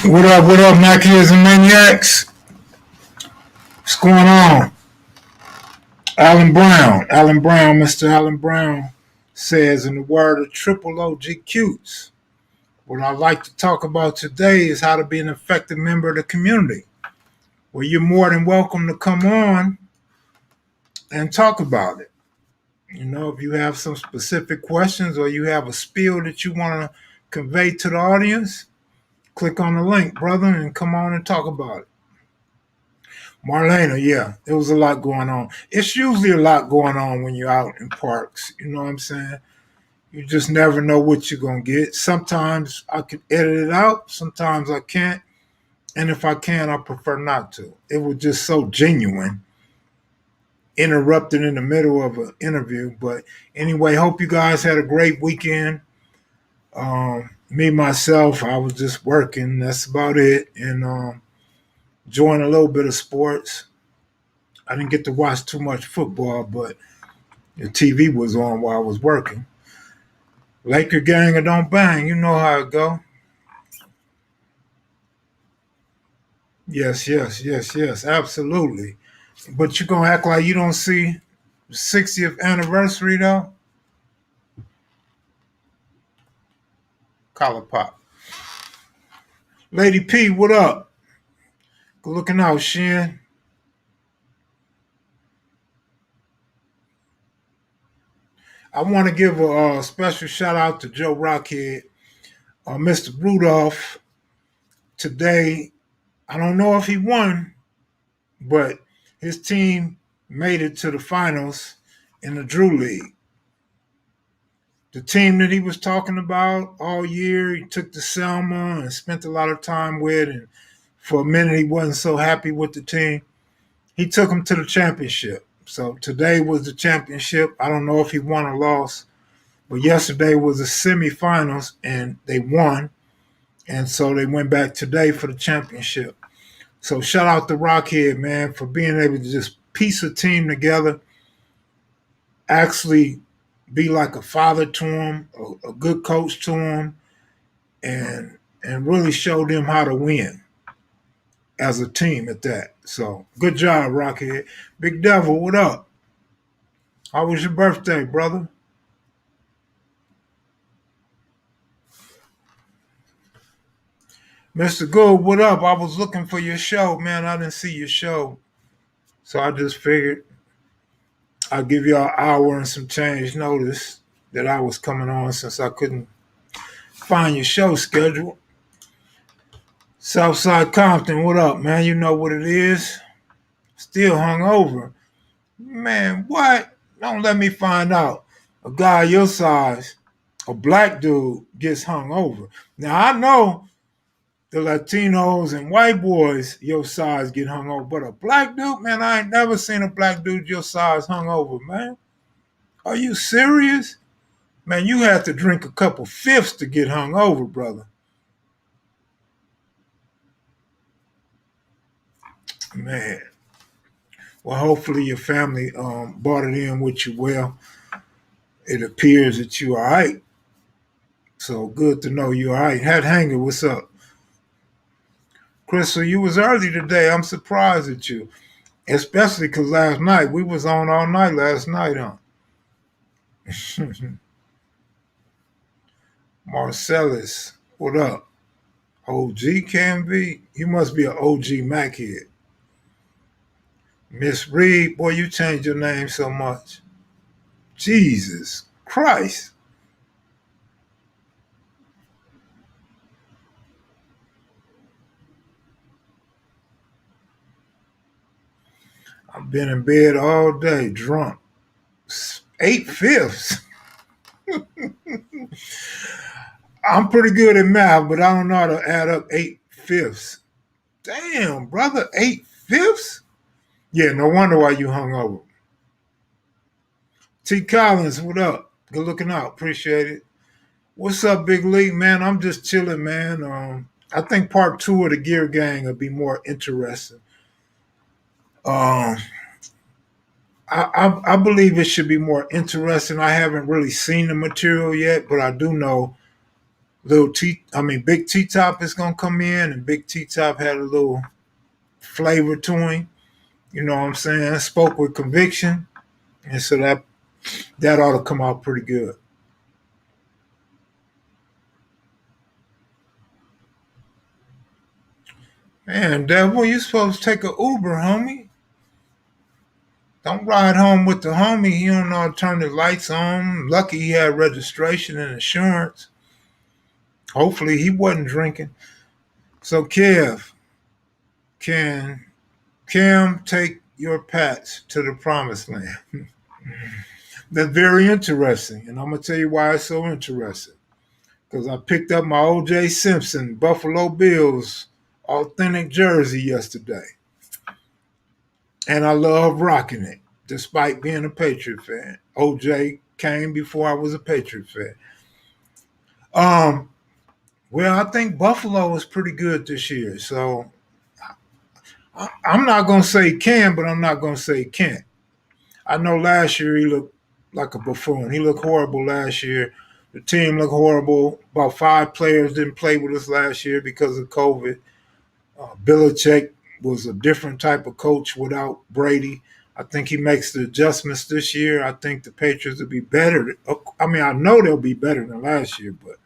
What up, Mackies and Maniacs? What's going on? Mr. Alan Brown says, in the word of triple OG Cutes, what I'd like to talk about today is how to be an effective member of the community. Well, you're more than welcome to come on and talk about it. If you have some specific questions or you have a spiel that you want to convey to the audience, click on the link, brother, and come on and talk about it. Marlena, yeah, there was a lot going on. It's usually a lot going on when you're out in parks. You know what I'm saying? You just never know what you're going to get. Sometimes I can edit it out, sometimes I can't. And if I can, I prefer not to. It was just so genuine, interrupted in the middle of an interview. But anyway, hope you guys had a great weekend. Me, myself, I was just working. That's about it. And enjoying a little bit of sports. I didn't get to watch too much football, but the TV was on while I was working. Laker gang or don't bang, you know how it go. Yes, absolutely. But you gonna act like you don't see the 60th anniversary though? Collar pop. Lady P, what up? Good looking out, Shin. I want to give a special shout out to Joe Rocchead, Mr. Rudolph. Today, I don't know if he won, but his team made it to the finals in the Drew League. The team that he was talking about all year, he took to Selma and spent a lot of time with, and for a minute he wasn't so happy with the team. He took them to the championship. So today was the championship. I don't know if he won or lost, but yesterday was the semifinals and they won. And so they went back today for the championship. So shout out to Rockhead, man, for being able to just piece a team together, actually be like a father to him, a good coach to him, and really show them how to win as a team at that. So good job, Rockhead. Big Devil, what up? How was your birthday, brother? Mr. Good, what up? I was looking for your show, man. I didn't see your show. So I just figured I'll give you an hour and some change notice that I was coming on since I couldn't find your show schedule. Southside Compton, what up, man? You know what it is. Still hung over. Man, what? Don't let me find out. A guy your size, a black dude, gets hung over. Now, I know the Latinos and white boys your size get hung over, but a black dude, man, I ain't never seen a black dude your size hung over, man. Are you serious? Man, you have to drink a couple fifths to get hung over, brother. Man. Well, hopefully your family brought it in with you well. It appears that you are all right. So good to know you all right. Hat Hanger, what's up? Crystal, you was early today. I'm surprised at you. Especially because last night, we was on all night last night, huh? Marcellus, what up? OG can be? You must be an OG Mac head. Miss Reed, boy, you changed your name so much. Jesus Christ. I've been in bed all day, drunk. 8 fifths. I'm pretty good at math, but I don't know how to add up 8 fifths. Damn, brother, 8 fifths? Yeah, no wonder why you hung over. T. Collins, what up? Good looking out. Appreciate it. What's up, Big League, man? I'm just chilling, man. I think part two of the Gear Gang will be more interesting. Um, I believe it should be more interesting. I haven't really seen the material yet, but I do know Big T Top is gonna come in, and Big T Top had a little flavor to him. You know what I'm saying? Spoke with conviction, and so that ought to come out pretty good. Man, Devil, you supposed to take a Uber, homie. Don't ride home with the homie. He don't know how to turn the lights on. Lucky he had registration and insurance. Hopefully he wasn't drinking. So Kev, can Kim take your pets to the promised land? That's very interesting, and I'm gonna tell you why it's so interesting. Because I picked up my O.J. Simpson Buffalo Bills authentic jersey yesterday, and I love rocking it, despite being a Patriot fan. O.J. came before I was a Patriot fan. Um, well, I think Buffalo is pretty good this year, so I'm not gonna say can, but I'm not gonna say can't. I know last year he looked like a buffoon. He looked horrible last year. The team looked horrible. About 5 players didn't play with us last year because of COVID. Belichick was a different type of coach without Brady. I think he makes the adjustments this year. I think the Patriots will be better. I mean, I know they'll be better than last year, but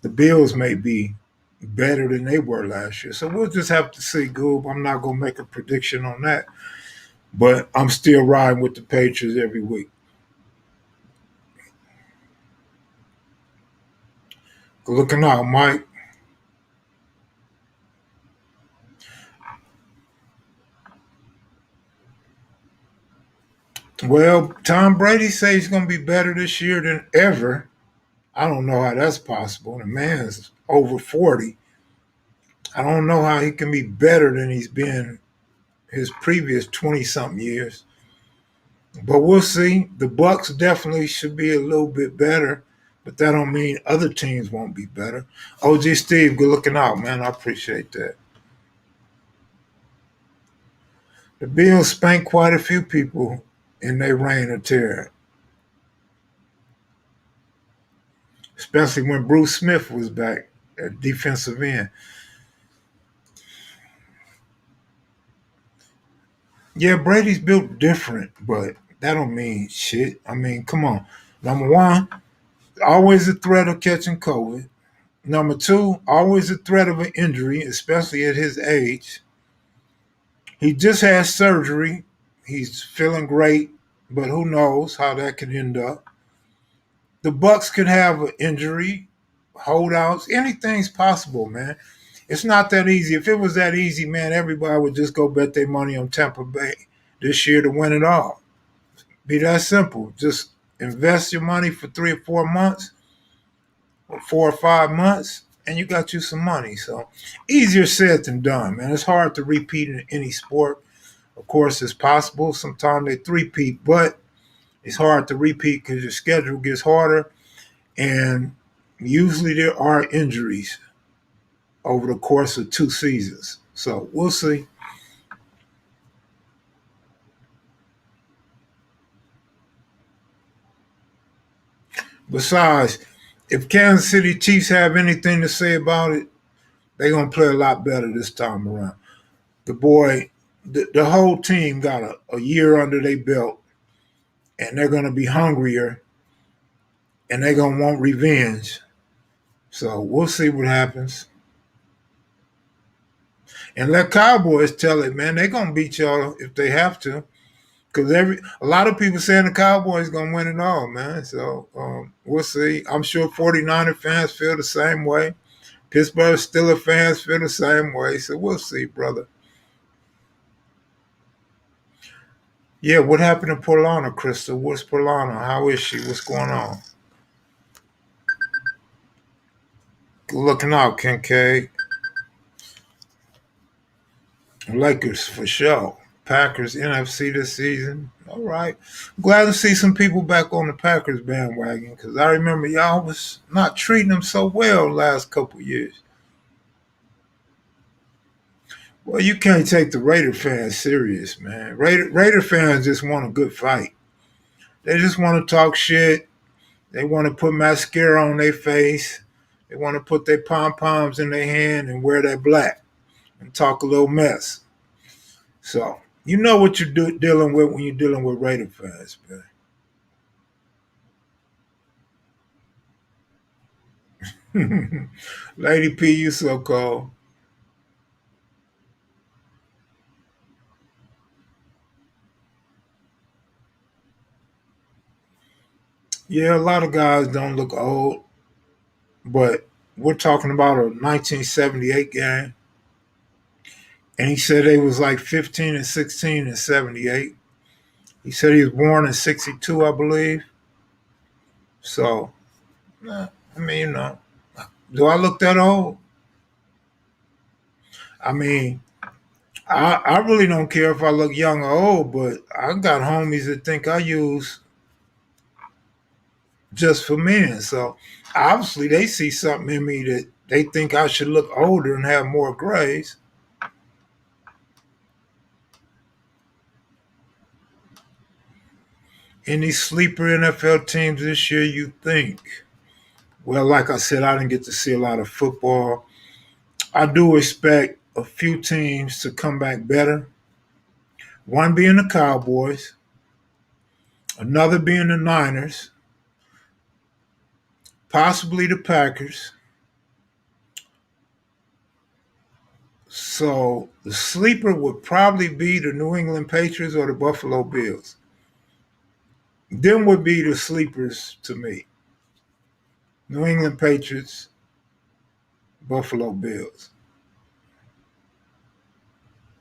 the Bills may be better than they were last year. So we'll just have to see, Goob. I'm not going to make a prediction on that, but I'm still riding with the Patriots every week. Looking out, Mike. Well, Tom Brady says he's going to be better this year than ever. I don't know how that's possible. The man's over 40. I don't know how he can be better than he's been his previous 20 something years. But we'll see. The Bucks definitely should be a little bit better, but that don't mean other teams won't be better. OG Steve, good looking out, man. I appreciate that. The Bills spanked quite a few people in their reign of terror, especially when Bruce Smith was back at defensive end. Yeah, Brady's built different, but that don't mean shit. I mean, come on. Number one, always a threat of catching COVID. Number two, always a threat of an injury, especially at his age. He just had surgery. He's feeling great, but who knows how that could end up. The Bucks could have an injury, holdouts, anything's possible, man. It's not that easy. If it was that easy, man, everybody would just go bet their money on Tampa Bay this year to win it all. Be that simple. Just invest your money for 3 or 4 months, or 4 or 5 months, and you got you some money. So easier said than done, man. It's hard to repeat in any sport. Of course, it's possible. Sometimes they three-peat, but it's hard to repeat because your schedule gets harder, and usually there are injuries over the course of 2 seasons. So we'll see. Besides, if Kansas City Chiefs have anything to say about it, they're gonna play a lot better this time around. The boy, the whole team got a year under their belt, and they're gonna be hungrier, and they're gonna want revenge. So we'll see what happens. And let Cowboys tell it, man. They're gonna beat y'all if they have to. Because a lot of people saying the Cowboys gonna win it all, man. So we'll see. I'm sure 49er fans feel the same way. Pittsburgh Steelers fans feel the same way. So we'll see, brother. Yeah, what happened to Polana, Crystal? What's Polana? How is she? What's going on? Good looking out, Kincaid. Lakers for sure. Packers NFC this season. All right. Glad to see some people back on the Packers bandwagon because I remember y'all was not treating them so well last couple years. Well, you can't take the Raider fans serious, man. Raider fans just want a good fight. They just want to talk shit. They want to put mascara on their face. They want to put their pom poms in their hand and wear that black and talk a little mess. So you know what you're dealing with when you're dealing with Raider fans, man. Lady P, you so cold. Yeah, a lot of guys don't look old, but we're talking about a 1978 game, and he said they was like 15 and 16 in 78. He said he was born in 62, I believe. So, I mean, do I look that old? I mean, I really don't care if I look young or old, but I got homies that think I use just for men. So obviously they see something in me that they think I should look older and have more grays. Any sleeper NFL teams this year you think? Well, like I said, I didn't get to see a lot of football. I do expect a few teams to come back better. One being the Cowboys, another being the Niners, possibly the Packers. So the sleeper would probably be the New England Patriots or the Buffalo Bills. Them would be the sleepers to me. New England Patriots, Buffalo Bills.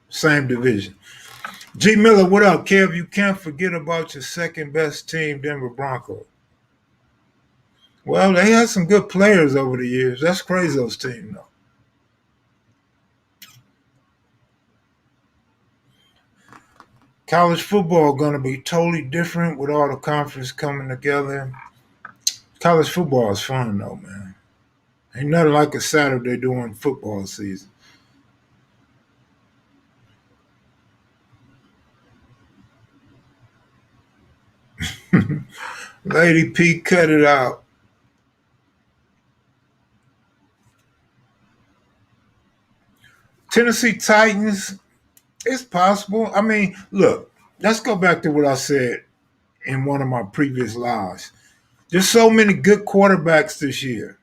Same division. G Miller, what up, Kev? You can't forget about your second best team, Denver Broncos. Well, they had some good players over the years. That's Crazo's team, though. College football going to be totally different with all the conference coming together. College football is fun, though, man. Ain't nothing like a Saturday during football season. Lady P, cut it out. Tennessee Titans, it's possible. I mean, look, let's go back to what I said in one of my previous lives. There's so many good quarterbacks this year.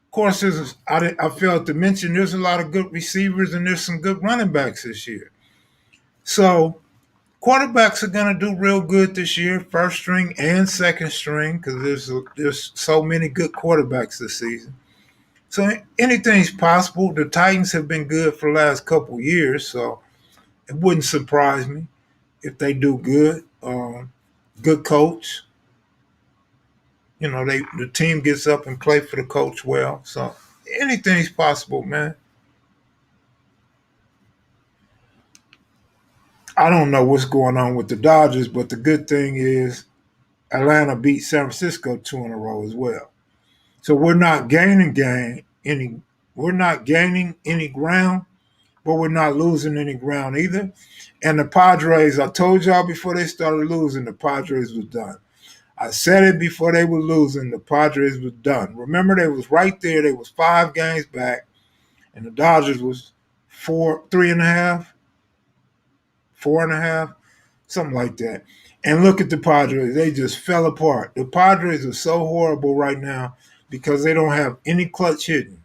Of course, I failed to mention there's a lot of good receivers and there's some good running backs this year. So quarterbacks are going to do real good this year, first string and second string, because there's so many good quarterbacks this season. So anything's possible. The Titans have been good for the last couple of years, so it wouldn't surprise me if they do good. Good coach. The team gets up and play for the coach well. So anything's possible, man. I don't know what's going on with the Dodgers, but the good thing is Atlanta beat San Francisco two in a row as well. So we're not gaining any ground, but we're not losing any ground either. And the Padres, I told y'all before they started losing, the Padres was done. I said it before they were losing, the Padres was done. Remember, they was right there. They was 5 games back, and the Dodgers was four, 3.5, 4.5, something like that. And look at the Padres. They just fell apart. The Padres are so horrible right now because they don't have any clutch hitting.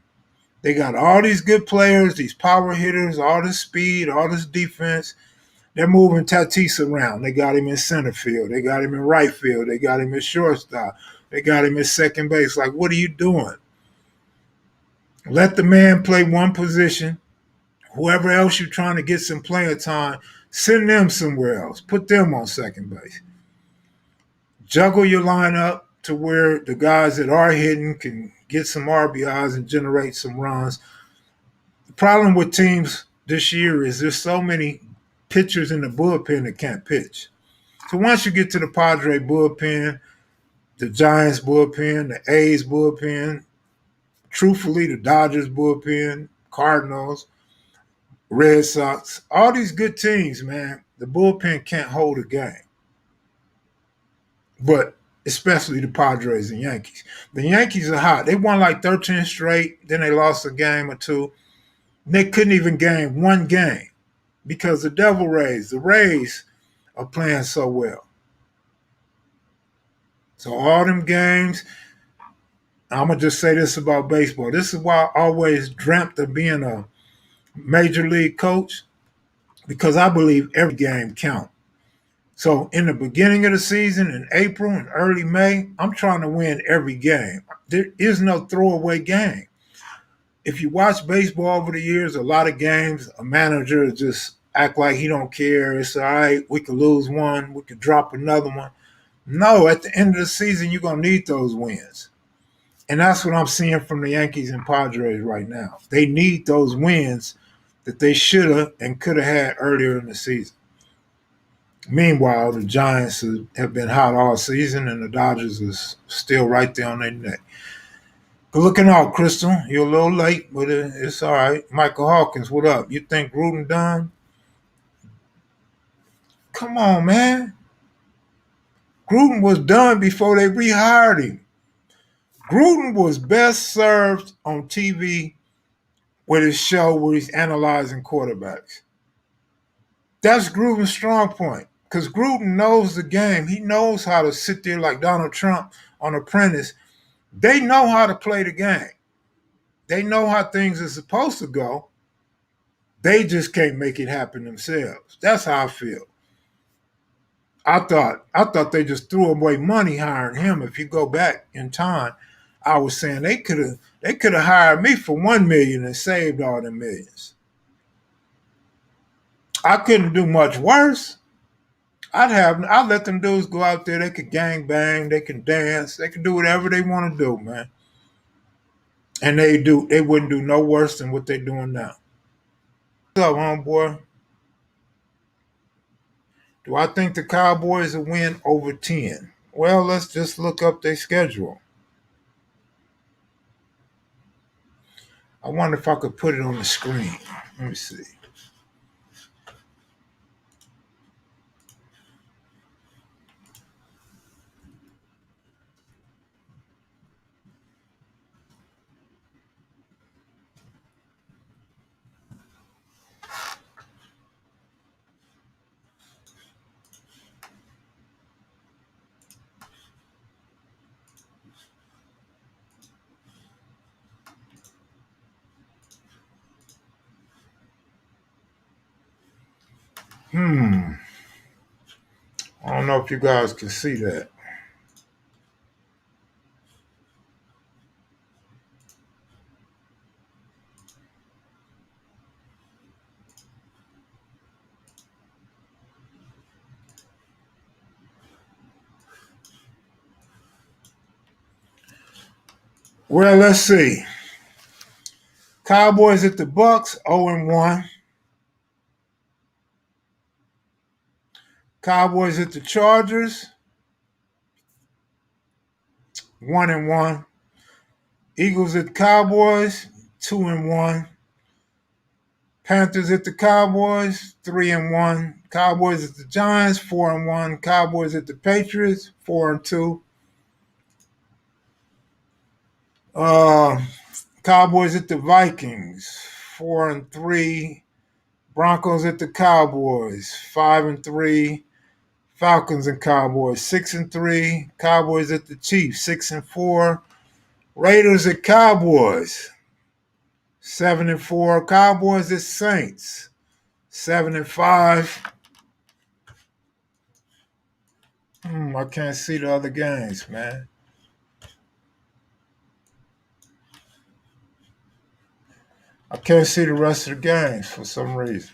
They got all these good players, these power hitters, all this speed, all this defense. They're moving Tatis around. They got him in center field. They got him in right field. They got him in shortstop. They got him in second base. Like, what are you doing? Let the man play one position. Whoever else you're trying to get some playing time, send them somewhere else. Put them on second base. Juggle your lineup to where the guys that are hitting can get some RBIs and generate some runs. The problem with teams this year is there's so many pitchers in the bullpen that can't pitch. So once you get to the Padre bullpen, the Giants bullpen, the A's bullpen, truthfully, the Dodgers bullpen, Cardinals, Red Sox, all these good teams, man, the bullpen can't hold a game. But especially the Padres and Yankees. The Yankees are hot. They won like 13 straight, then they lost a game or two. They couldn't even gain one game because the Rays are playing so well. So all them games, I'm gonna just say this about baseball. This is why I always dreamt of being a major league coach because I believe every game counts. So in the beginning of the season, in April and early May, I'm trying to win every game. There is no throwaway game. If you watch baseball over the years, a lot of games, a manager just act like he don't care. It's all right. We could lose one. We could drop another one. No, at the end of the season, you're going to need those wins. And that's what I'm seeing from the Yankees and Padres right now. They need those wins that they should have and could have had earlier in the season. Meanwhile, the Giants have been hot all season, and the Dodgers is still right there on their neck. Good looking out, Crystal. You're a little late, but it's all right. Michael Hawkins, what up? You think Gruden done? Come on, man. Gruden was done before they rehired him. Gruden was best served on TV with his show where he's analyzing quarterbacks. That's Gruden's strong point because Gruden knows the game. He knows how to sit there like Donald Trump on Apprentice. They know how to play the game. They know how things are supposed to go. They just can't make it happen themselves. That's how I feel. I thought they just threw away money hiring him. If you go back in time, I was saying they could have hired me for $1 million and saved all the millions. I couldn't do much worse. I'd let them dudes go out there. They could gang bang, they can dance, they can do whatever they want to do, man. And they wouldn't do no worse than what they're doing now. What's up, homeboy? Do I think the Cowboys will win over 10? Well, let's just look up their schedule. I wonder if I could put it on the screen. Let me see. I don't know if you guys can see that. Well, let's see. Cowboys at the Bucks, 0-1. Cowboys at the Chargers, 1-1. Eagles at the Cowboys, 2-1. Panthers at the Cowboys, 3-1. Cowboys at the Giants, 4-1. Cowboys at the Patriots, 4-2. Uh, Cowboys at the Vikings, 4-3. Broncos at the Cowboys, 5-3. Falcons and Cowboys, 6-3. Cowboys at the Chiefs, 6-4. Raiders at Cowboys, 7-4. Cowboys at Saints, 7-5. I can't see the other games, man. I can't see the rest of the games for some reason.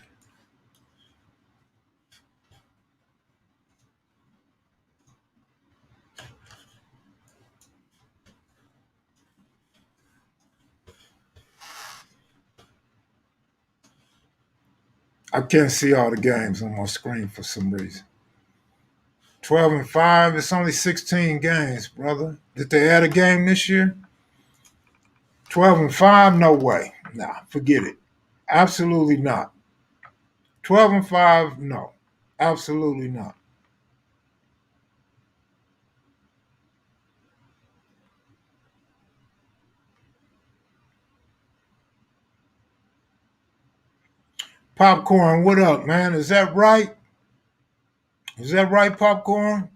I can't see all the games on my screen for some reason. 12-5. It's only 16 games, brother. Did they add a game this year? 12-5. No way. Nah, forget it. Absolutely not. 12-5. No, absolutely not. Popcorn, what up, man? Is that right? Is that right, Popcorn?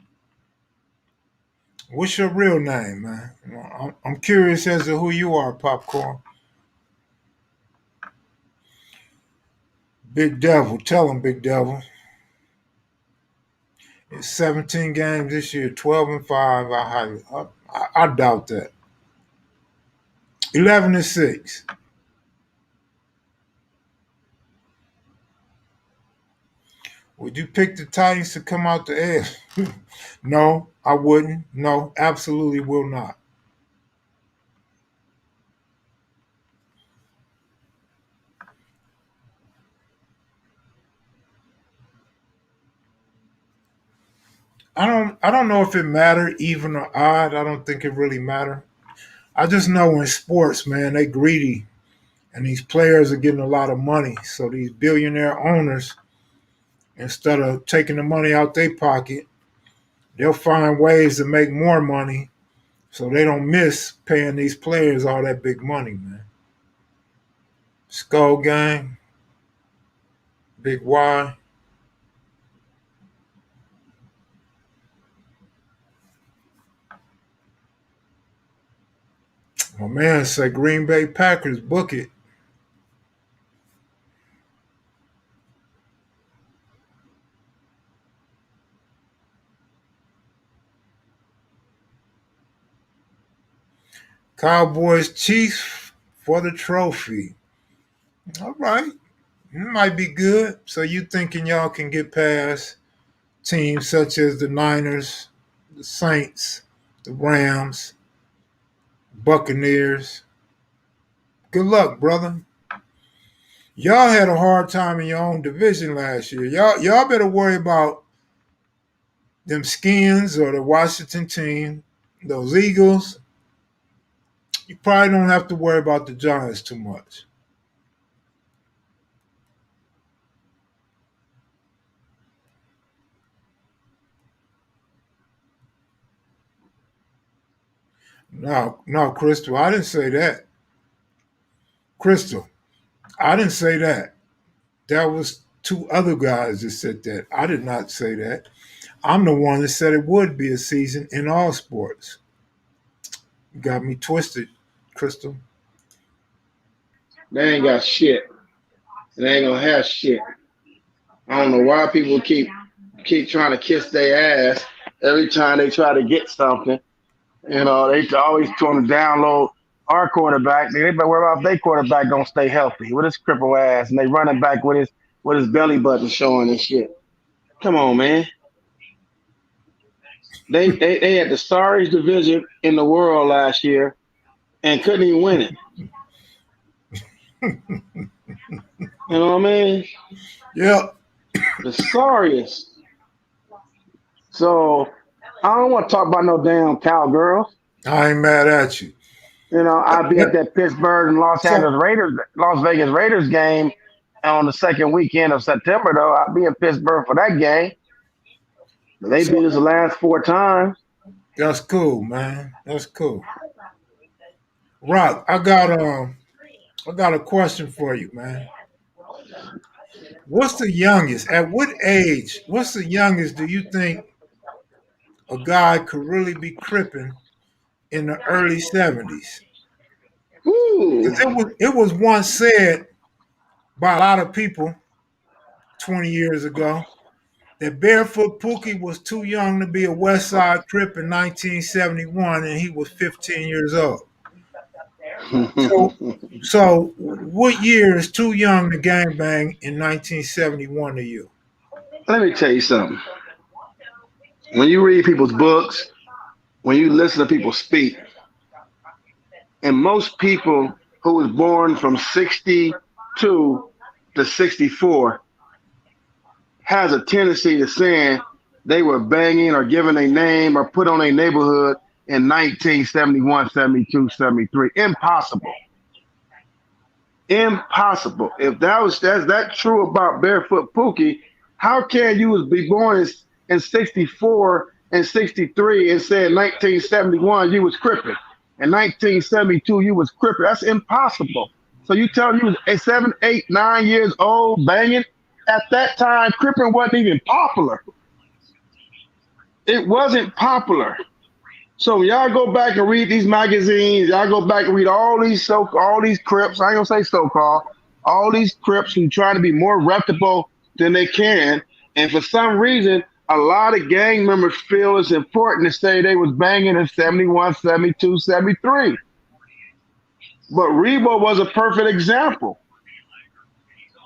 What's your real name, man? I'm curious as to who you are, Popcorn. Big Devil, tell him, Big Devil. It's 17 games this year, 12-5. I doubt that. 11-6. Would you pick the Titans to come out the air? No, I wouldn't. No, absolutely will not. I don't know if it mattered even or odd. I don't think it really mattered. I just know in sports, man, they greedy and these players are getting a lot of money. So these billionaire owners, instead of taking the money out their pocket, they'll find ways to make more money so they don't miss paying these players all that big money, man. Skull Gang, Big Y. My man said Green Bay Packers, book it. Cowboys Chiefs for the trophy. All right. It might be good. So you thinking y'all can get past teams such as the Niners, the Saints, the Rams, Buccaneers. Good luck, brother. Y'all had a hard time in your own division last year. Y'all better worry about them Skins or the Washington team, those Eagles. You probably don't have to worry about the Giants too much. No, no, Crystal, I didn't say that. Crystal, I didn't say that. That was two other guys that said that. I did not say that. I'm the one that said it would be a season in all sports. You got me twisted, Crystal. They ain't got shit. They ain't gonna have shit. I don't know why people keep trying to kiss their ass every time they try to get something. They always trying to download our quarterback. They better worry about if their quarterback gonna stay healthy with his cripple ass, and they running back with his belly button showing and shit. Come on, man. They had the sorriest division in the world last year and couldn't even win it. You know what I mean? Yep, The sorriest. So I don't want to talk about no damn cowgirls. I ain't mad at you. I'll be at But that Pittsburgh and so, Las Vegas Raiders game on the second weekend of September. Though I'll be in Pittsburgh for that game. They so beat us the last four times. that's cool, man. That's cool. Rock, I got a question for you, man. What's the youngest? At what age? What's the youngest do you think a guy could really be cripping in the early '70s? Ooh. Because it was once said by a lot of people 20 years ago that Barefoot Pookie was too young to be a West Side Crip in 1971, and he was 15 years old. So, so what year is too young to gangbang in 1971 to you? Let me tell you something. When you read people's books, when you listen to people speak, and most people who was born from 62 to 64 has a tendency to saying they were banging or giving a name or put on a neighborhood in 1971, 72, 73. Impossible. Impossible. If that's that true about Barefoot Pookie, how can you be born in 64 and 63 and say in 1971 you was crippin'? In 1972 you was crippin'. That's impossible. So you tell me you was 7, 8, 9 years old banging? At that time, cripping wasn't even popular. It wasn't popular. So y'all go back and read these magazines. Y'all go back and read all these Crips. I ain't gonna say so-called. All these Crips who trying to be more reputable than they can. And for some reason, a lot of gang members feel it's important to say they was banging in 71, 72, 73. But Rebo was a perfect example.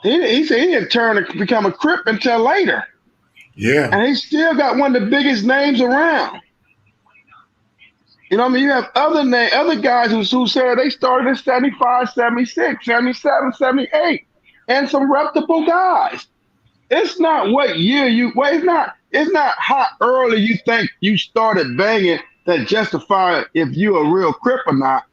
He said he didn't turn to become a Crip until later. Yeah. And he still got one of the biggest names around. You know what I mean? You have other guys who said they started in 75, 76, 77, 78, and some reputable guys. It's not what year it's not how early you think you started banging that justify if you're a real Crip or not.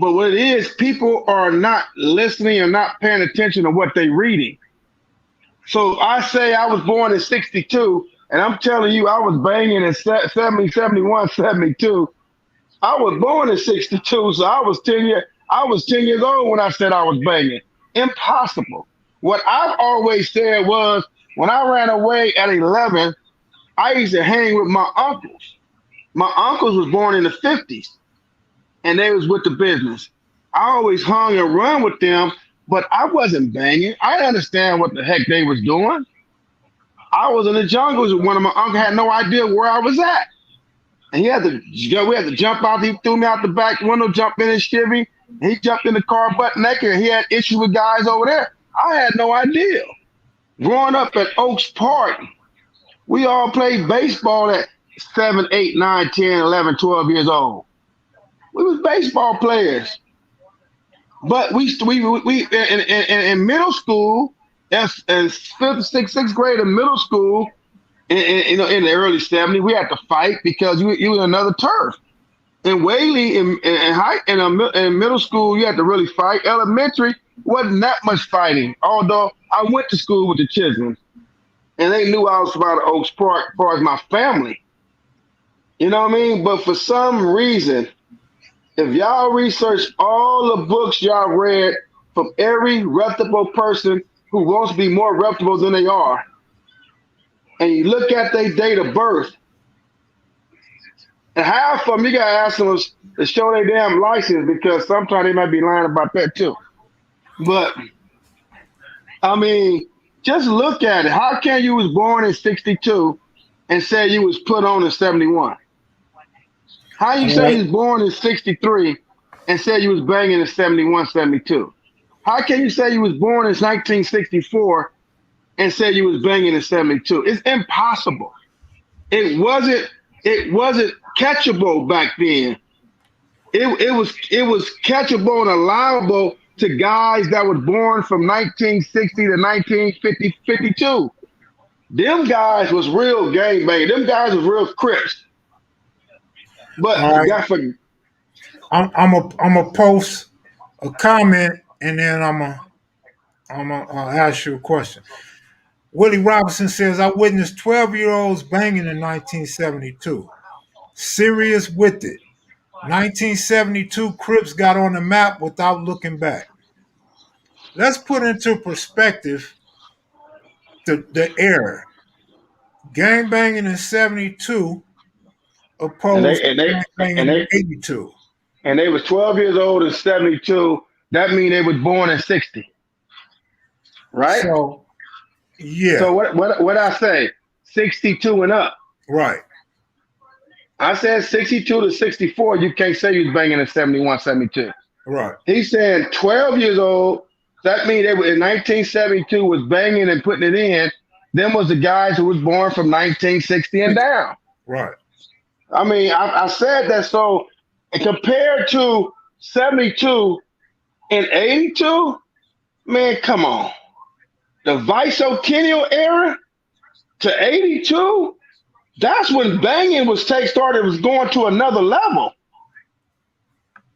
But what it is, people are not listening or not paying attention to what they're reading. So I say I was born in 62, and I'm telling you I was banging in 70, 71, 72. I was born in 62, so I was 10 years old when I said I was banging. Impossible. What I've always said was when I ran away at 11, I used to hang with my uncles. My uncles was born in the 50s, and they was with the business. I always hung and run with them, but I wasn't banging. I didn't understand what the heck they was doing. I was in the jungles with one of my uncles, had no idea where I was at. And we had to jump out. He threw me out the back window, jumped in his Chevy. He jumped in the car butt naked, and he had issues with guys over there. I had no idea. Growing up at Oaks Park, we all played baseball at 7, 8, 9, 10, 11, 12 years old. We was baseball players. But we in middle school, as fifth, sixth grade in middle school, in the early 70s, we had to fight because you was another turf. In Whaley, in middle school, you had to really fight. Elementary wasn't that much fighting, although I went to school with the Chisholms, and they knew I was from out of Oaks Park as far as my family. You know what I mean? But for some reason, if y'all research all the books y'all read from every reputable person who wants to be more reputable than they are, and you look at their date of birth, and half of them, you gotta ask them to show their damn license because sometimes they might be lying about that too. But I mean, just look at it. How can you was born in 62 and say you was put on in 71? How you say you was born in 63 and said you was banging in 71, 72? How can you say you was born in 1964 and said you was banging in 72? It's impossible. It wasn't catchable back then. It was catchable and allowable to guys that was born from 1960 to 1950, 52. Them guys was real gang banging. Them guys was real Crips. But right. I'm a post a comment and then I'm gonna ask you a question. Willie Robinson says I witnessed 12-year-olds banging in 1972. Serious with it. 1972 Crips got on the map without looking back. Let's put into perspective the era. Gang banging in 72 and opposed they to and they gang banging and in they 82. and they was 12 years old in 72. That means they was born in 60. Right? So So yeah, what I say? 62 and up. right. I said 62 to 64, you can't say you was banging in 71, 72. Right. He's saying 12 years old. That means they were in 1972 was banging and putting it in. Them was the guys who was born from 1960 and down. Right. I mean, I said that so compared to 72 and 82, man, come on. The Vicentennial era to 82, that's when banging was going to another level.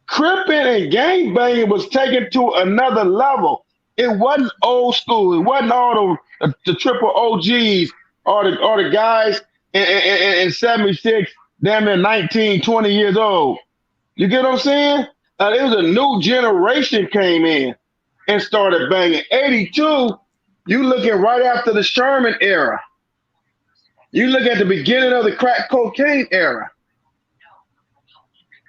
Cripping and gang banging was taken to another level. It wasn't old school. It wasn't all the triple OGs or the guys in 76, damn near 19, 20 years old. You get what I'm saying? It was a new generation came in and started banging. 82, you looking right after the Sherman era. You look at the beginning of the crack cocaine era.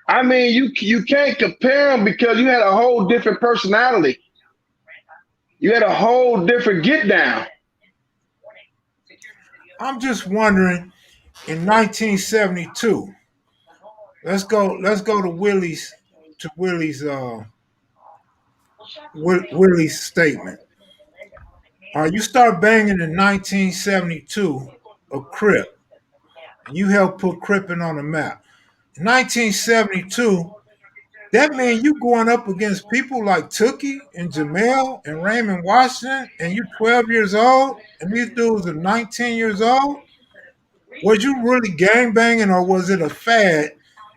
I mean, you can't compare them because you had a whole different personality. You had a whole different get down. I'm just wondering, in 1972, let's go to Willie's statement. You start banging in 1972, a Crip, and you helped put Crippin' on the map. In 1972, that means you going up against people like Tookie and Jamel and Raymond Washington, and you 12 years old, and these dudes are 19 years old. Was you really gang banging, or was it a fad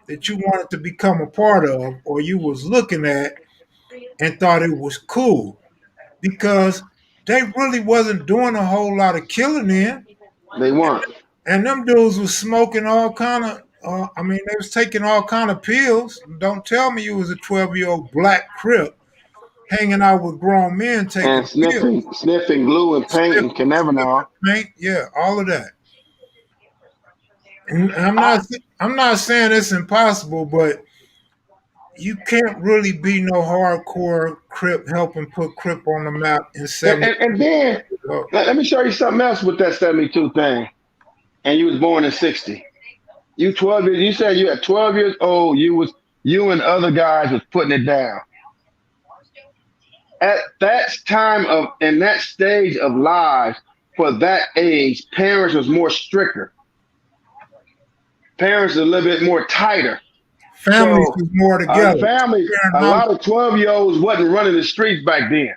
that you wanted to become a part of, or you was looking at and thought it was cool? Because they really wasn't doing a whole lot of killing in, They weren't. and them dudes was smoking all kind of. They was taking all kind of pills. Don't tell me you was a 12-year-old black Crip hanging out with grown men taking And pills, sniffing glue and paint and sniffing cannabinol. paint, yeah, all of that. And I, I'm not saying it's impossible, but you can't really be no hardcore Crip helping put Crip on the map in '70. and then let me show you something else with that 72 thing. And you was born in 60. You 12 years. You said you at 12 years old. You and other guys was putting it down. At that time of in that stage of lives for that age, parents was more stricter. Parents are a little bit more tighter. Families So was more together. families, a lot of 12-year-olds wasn't running the streets back then.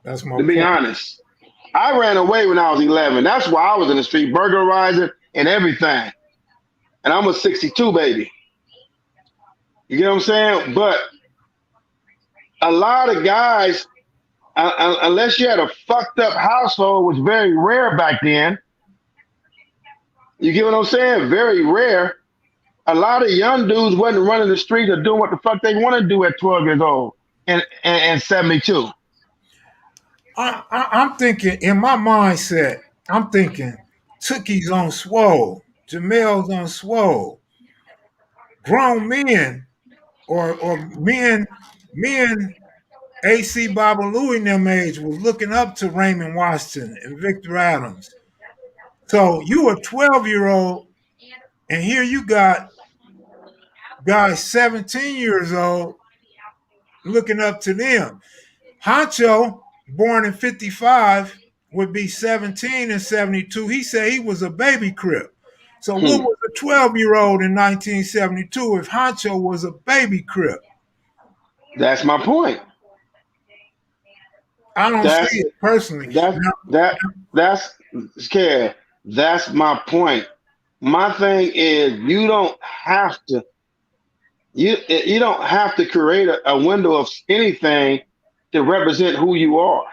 That's my To be point. honest, I ran away when I was 11. That's why I was in the street, burglarizing and everything. And I'm a 62 baby. You get what I'm saying? But a lot of guys, unless you had a fucked up household, was very rare back then. You get what I'm saying? Very rare. A lot of young dudes wasn't running the streets or doing what the fuck they want to do at 12 years old and 72. I'm thinking in my mindset. I'm thinking Tookie's on swole, Jamel's on swole, grown men or men AC Baba Louie in them age was looking up to Raymond Washington and Victor Adams. So you a 12-year-old, and here you got guys 17 years old looking up to them. Honcho, born in 55, would be 17 in 72. He said he was a baby Crip. So what Hmm. was a 12-year-old in 1972 if Honcho was a baby Crip? That's my point. I don't see That's it personally. that's Now, that that's scared. That's my point. My thing is you don't have to create a window of anything to represent who you are.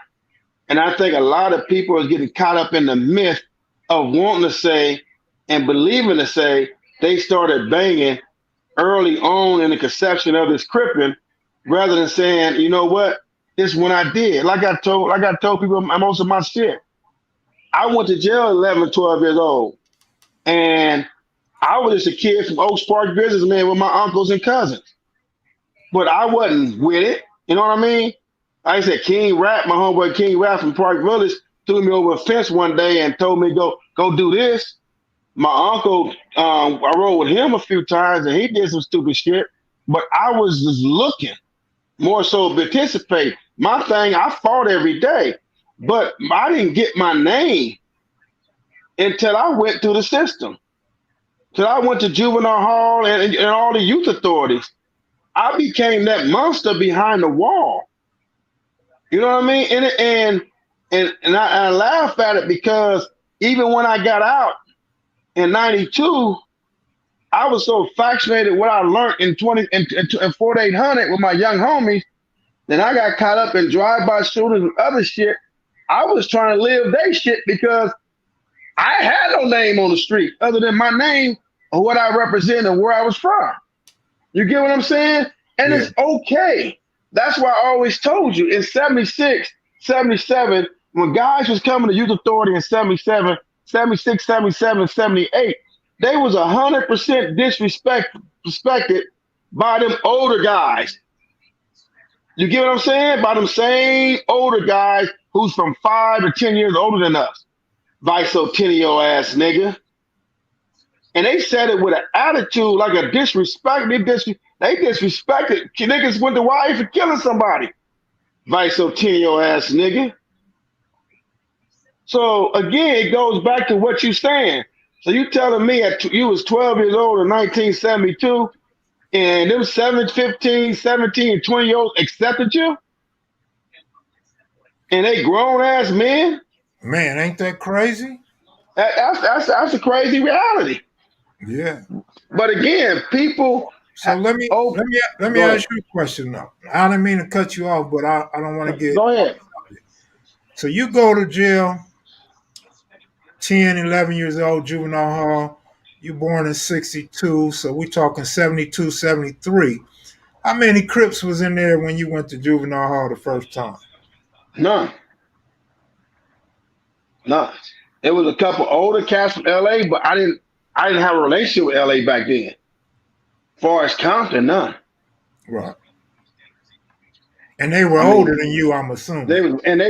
And I think a lot of people are getting caught up in the myth of wanting to say and believing to say they started banging early on in the conception of this cripping, rather than saying, you know what, this is when I did. Like I told people most of my shit. I went to jail at 11, 12 years old. And I was just a kid from Oaks Park businessman with my uncles and cousins. But I wasn't with it. You know what I mean? Like I said, King Rap, my homeboy King Rap from Park Village, threw me over a fence one day and told me go do this. My uncle, I rode with him a few times and he did some stupid shit. But I was just looking, more so participate. My thing, I fought every day, but I didn't get my name until I went through the system. Till I went to juvenile hall and all the youth authorities. I became that monster behind the wall. You know what I mean? And I laugh at it because even when I got out in '92, I was so fascinated what I learned in 4800 with my young homies. Then I got caught up in drive-by shootings and other shit. I was trying to live their shit because I had no name on the street other than my name or what I represent and where I was from. You get what I'm saying? And Yeah. it's okay. That's why I always told you in 76, 77, when guys was coming to youth authority in 77, 76, 77, 78, they was 100% disrespected by them older guys. You get what I'm saying? By them same older guys who's from 5 to 10 years older than us. Bicentennial ass nigga. And they said it with an attitude like a disrespect. They disrespected. Niggas went to wife for killing somebody. Bicentennial ass nigga. So again, it goes back to what you saying. So you telling me you was 12 years old in 1972 and them 7, 15, 17, and 20 year olds accepted you? And they grown ass men? Man, ain't that crazy? That's a crazy reality. Yeah. But again, people. So let me ask you a question though. I didn't mean to cut you off, but I don't want to get. Go ahead. So you go to jail, 10, 11 years old, juvenile hall. You born in 62, so we talking 72, 73. How many Crips was in there when you went to juvenile hall the first time? None. None. It was a couple older cats from LA, but I didn't have a relationship with LA back then. As far as Compton, none. Right. And they were older than you, I'm assuming. They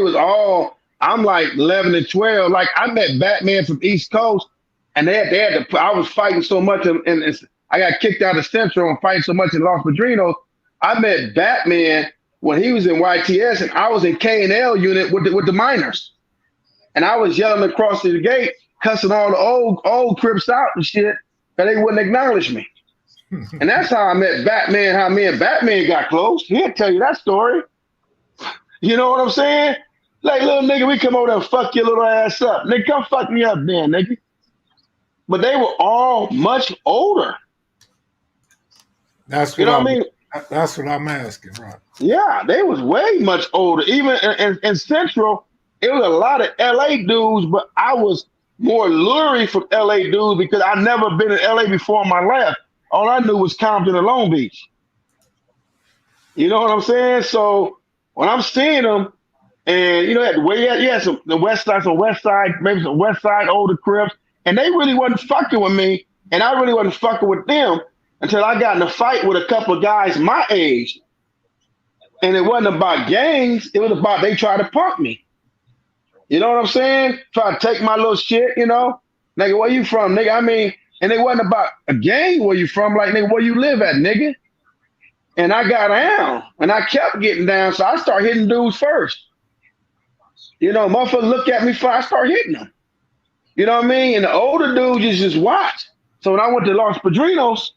was all, I'm like 11 and 12. Like I met Batman from East Coast, and they had to, I was fighting so much, and I got kicked out of Central and fighting so much in Los Padrinos. I met Batman when he was in YTS, and I was in K&L unit with the minors. And I was yelling across the gate, cussing all the old Crips out and shit, and they wouldn't acknowledge me. And that's how I met Batman, how me and Batman got close. He'll tell you that story. You know what I'm saying? Like, little nigga, we come over there and fuck your little ass up. Nigga, come fuck me up then, nigga. But they were all much older. That's what I mean. That's what I'm asking, right? Yeah, they was way much older. Even in Central, it was a lot of LA dudes, but I was more lurid from LA dudes because I never been in LA before in my life. All I knew was Compton and Long Beach. You know what I'm saying? So when I'm seeing them, and you know, the West Side, maybe some West Side older Crips, and they really wasn't fucking with me, and I really wasn't fucking with them until I got in a fight with a couple of guys my age. And it wasn't about gangs, it was about they tried to punk me. You know what I'm saying? Try to take my little shit, you know? Nigga, where you from, nigga? I mean, and it wasn't about a gang, where you from, like, nigga, where you live at, nigga? And I got down, and I kept getting down, so I started hitting dudes first. You know, motherfuckers look at me first, I start hitting them. You know what I mean? And the older dudes just watch. So when I went to Los Padrinos,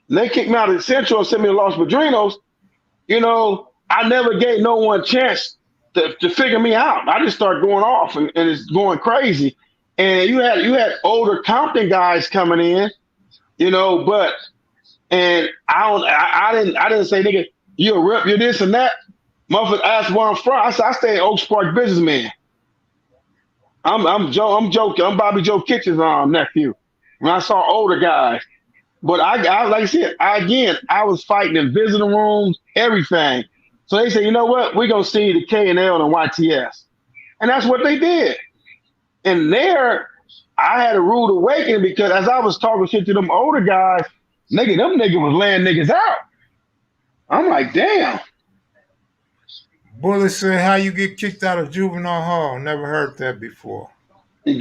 and they kicked me out of the Central and sent me to Los Padrinos, you know, I never gave no one a chance to figure me out. I just started going off, and it's going crazy. And you had older Compton guys coming in, you know, and I didn't say, nigga, you a rep, you're this and that. Motherfucker asked where I'm from. I said, I stay in Oaks Park, businessman. I'm joking. I'm Bobby Joe Kitchen's nephew. When I saw older guys. But I like I said, I was fighting in visiting rooms, everything. So they said, you know what? We're going to see the K&L and YTS. And that's what they did. And there, I had a rude awakening because as I was talking shit to them older guys, them niggas was laying niggas out. I'm like, damn. Bullet said, how you get kicked out of juvenile hall? Never heard that before. You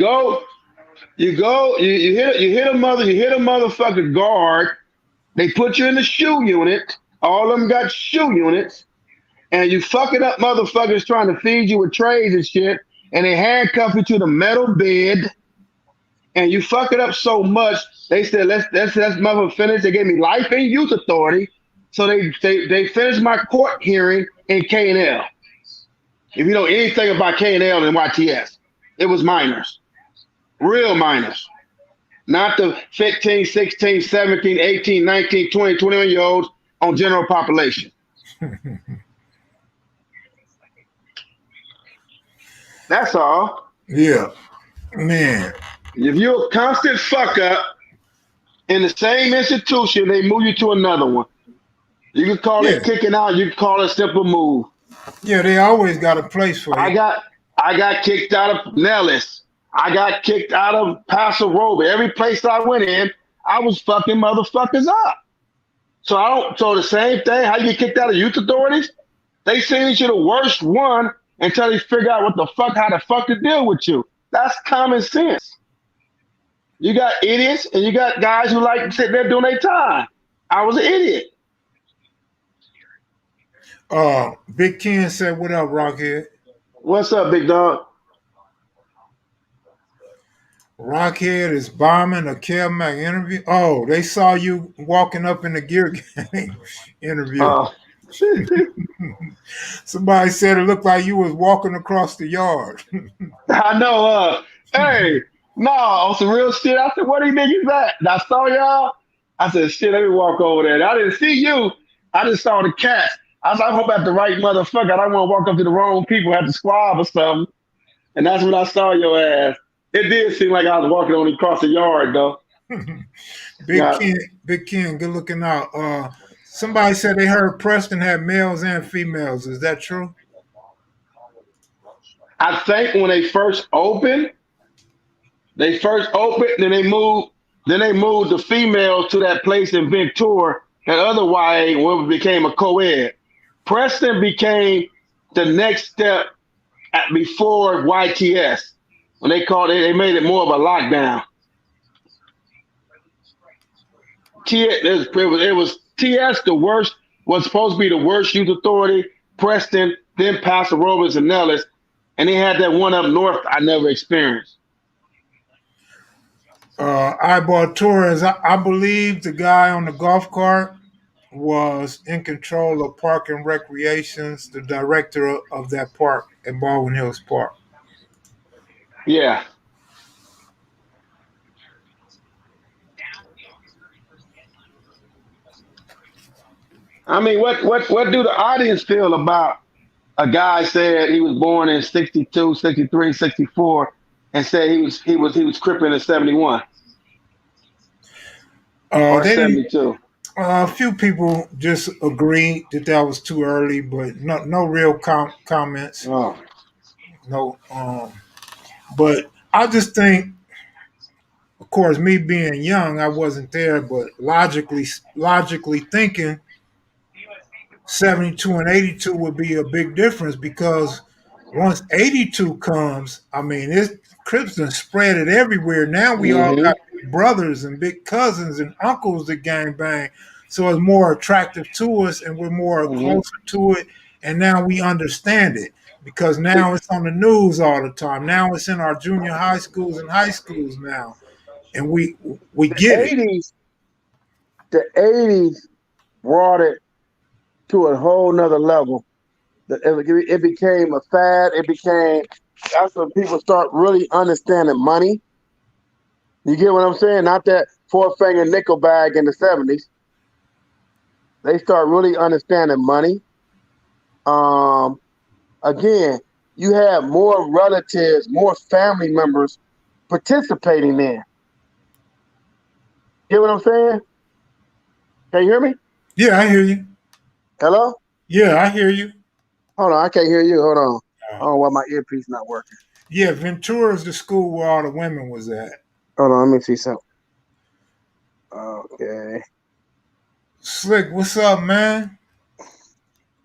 hit a motherfucking guard. They put you in the shoe unit. All of them got shoe units. And you fucking up motherfuckers trying to feed you with trays and shit. And they handcuff you to the metal bed. And you fuck it up so much, they said, let's motherfucker finish. They gave me life in youth authority. So they finished my court hearing in K&L. If you know anything about K&L and YTS, it was minors. Real minors. Not the 15, 16, 17, 18, 19, 20, 21 year olds on general population. That's all. Yeah. Man. If you're a constant fuck up in the same institution, they move you to another one. You can call Yeah, it kicking out. You can call it simple move. yeah, they always got a place for I you. got I got kicked out of Nellis. I got kicked out of Paso Robles. Every place I went in, I was fucking motherfuckers up. So I don't. So the same thing. How you get kicked out of youth authorities? They send you the worst one until they figure out what the fuck, how the fuck to deal with you. That's common sense. You got idiots and you got guys who like sitting there doing their time. I was an idiot. Big Ken said, "What up, Rockhead?" What's up, big dog? Rockhead is bombing a Kev Mac interview. Oh, they saw you walking up in the gear game interview. Uh, Somebody said it looked like you was walking across the yard. I know. Hey, no, on some real shit. I said, "What are you niggas at?" And I saw y'all. I said, "Shit, let me walk over there." And I didn't see you. I just saw the cats. I was like, "I hope I'm the right motherfucker. I don't want to walk up to the wrong people, have to squab or something." And that's when I saw your ass. It did seem like I was walking on across the yard, though. Big Yeah, Ken, Big Ken, good looking out. Somebody said they heard Preston had males and females. Is that true? I think when they first opened, then they moved the females to that place in Ventura, that other YA when it became a co-ed. Preston became the next step before YTS. When they made it more of a lockdown. It was TS the worst, was supposed to be the worst youth authority, Preston, then Paso Robles and Nellis, and they had that one up north I never experienced. Eyeball Torres, I believe the guy on the golf cart was in control of Park and Recreations, the director of that park at Baldwin Hills Park. Yeah. I mean, what do the audience feel about a guy said he was born in 62, 63, 64, and said he was crippling in 71 or They didn't. 72? A few people just agreed that that was too early, but no real comments. Oh. No, but I just think, of course, me being young, I wasn't there, but logically thinking, 72 and 82 would be a big difference because once 82 comes, I mean, it's Crips done spread it everywhere. Now we all Mm-hmm. got big brothers and big cousins and uncles that gang bang. So it's more attractive to us and we're more Mm-hmm. closer to it. And now we understand it because now it's on the news all the time. Now it's in our junior high schools and high schools now. And we The get it. 80s, the 80s brought it to a whole nother level. It became a fad. That's when people start really understanding money. You get what I'm saying? Not that four finger nickel bag in the 70s. They start really understanding money. Um, Again, you have more relatives, more family members participating in. Get what I'm saying? Can you hear me? Yeah, I hear you. Hello? Yeah, I hear you. Hold on, I can't hear you. Hold on. I don't know why my earpiece not working. Yeah, Ventura's the school where all the women was at. Hold on, let me see something. Okay. Slick, what's up, man?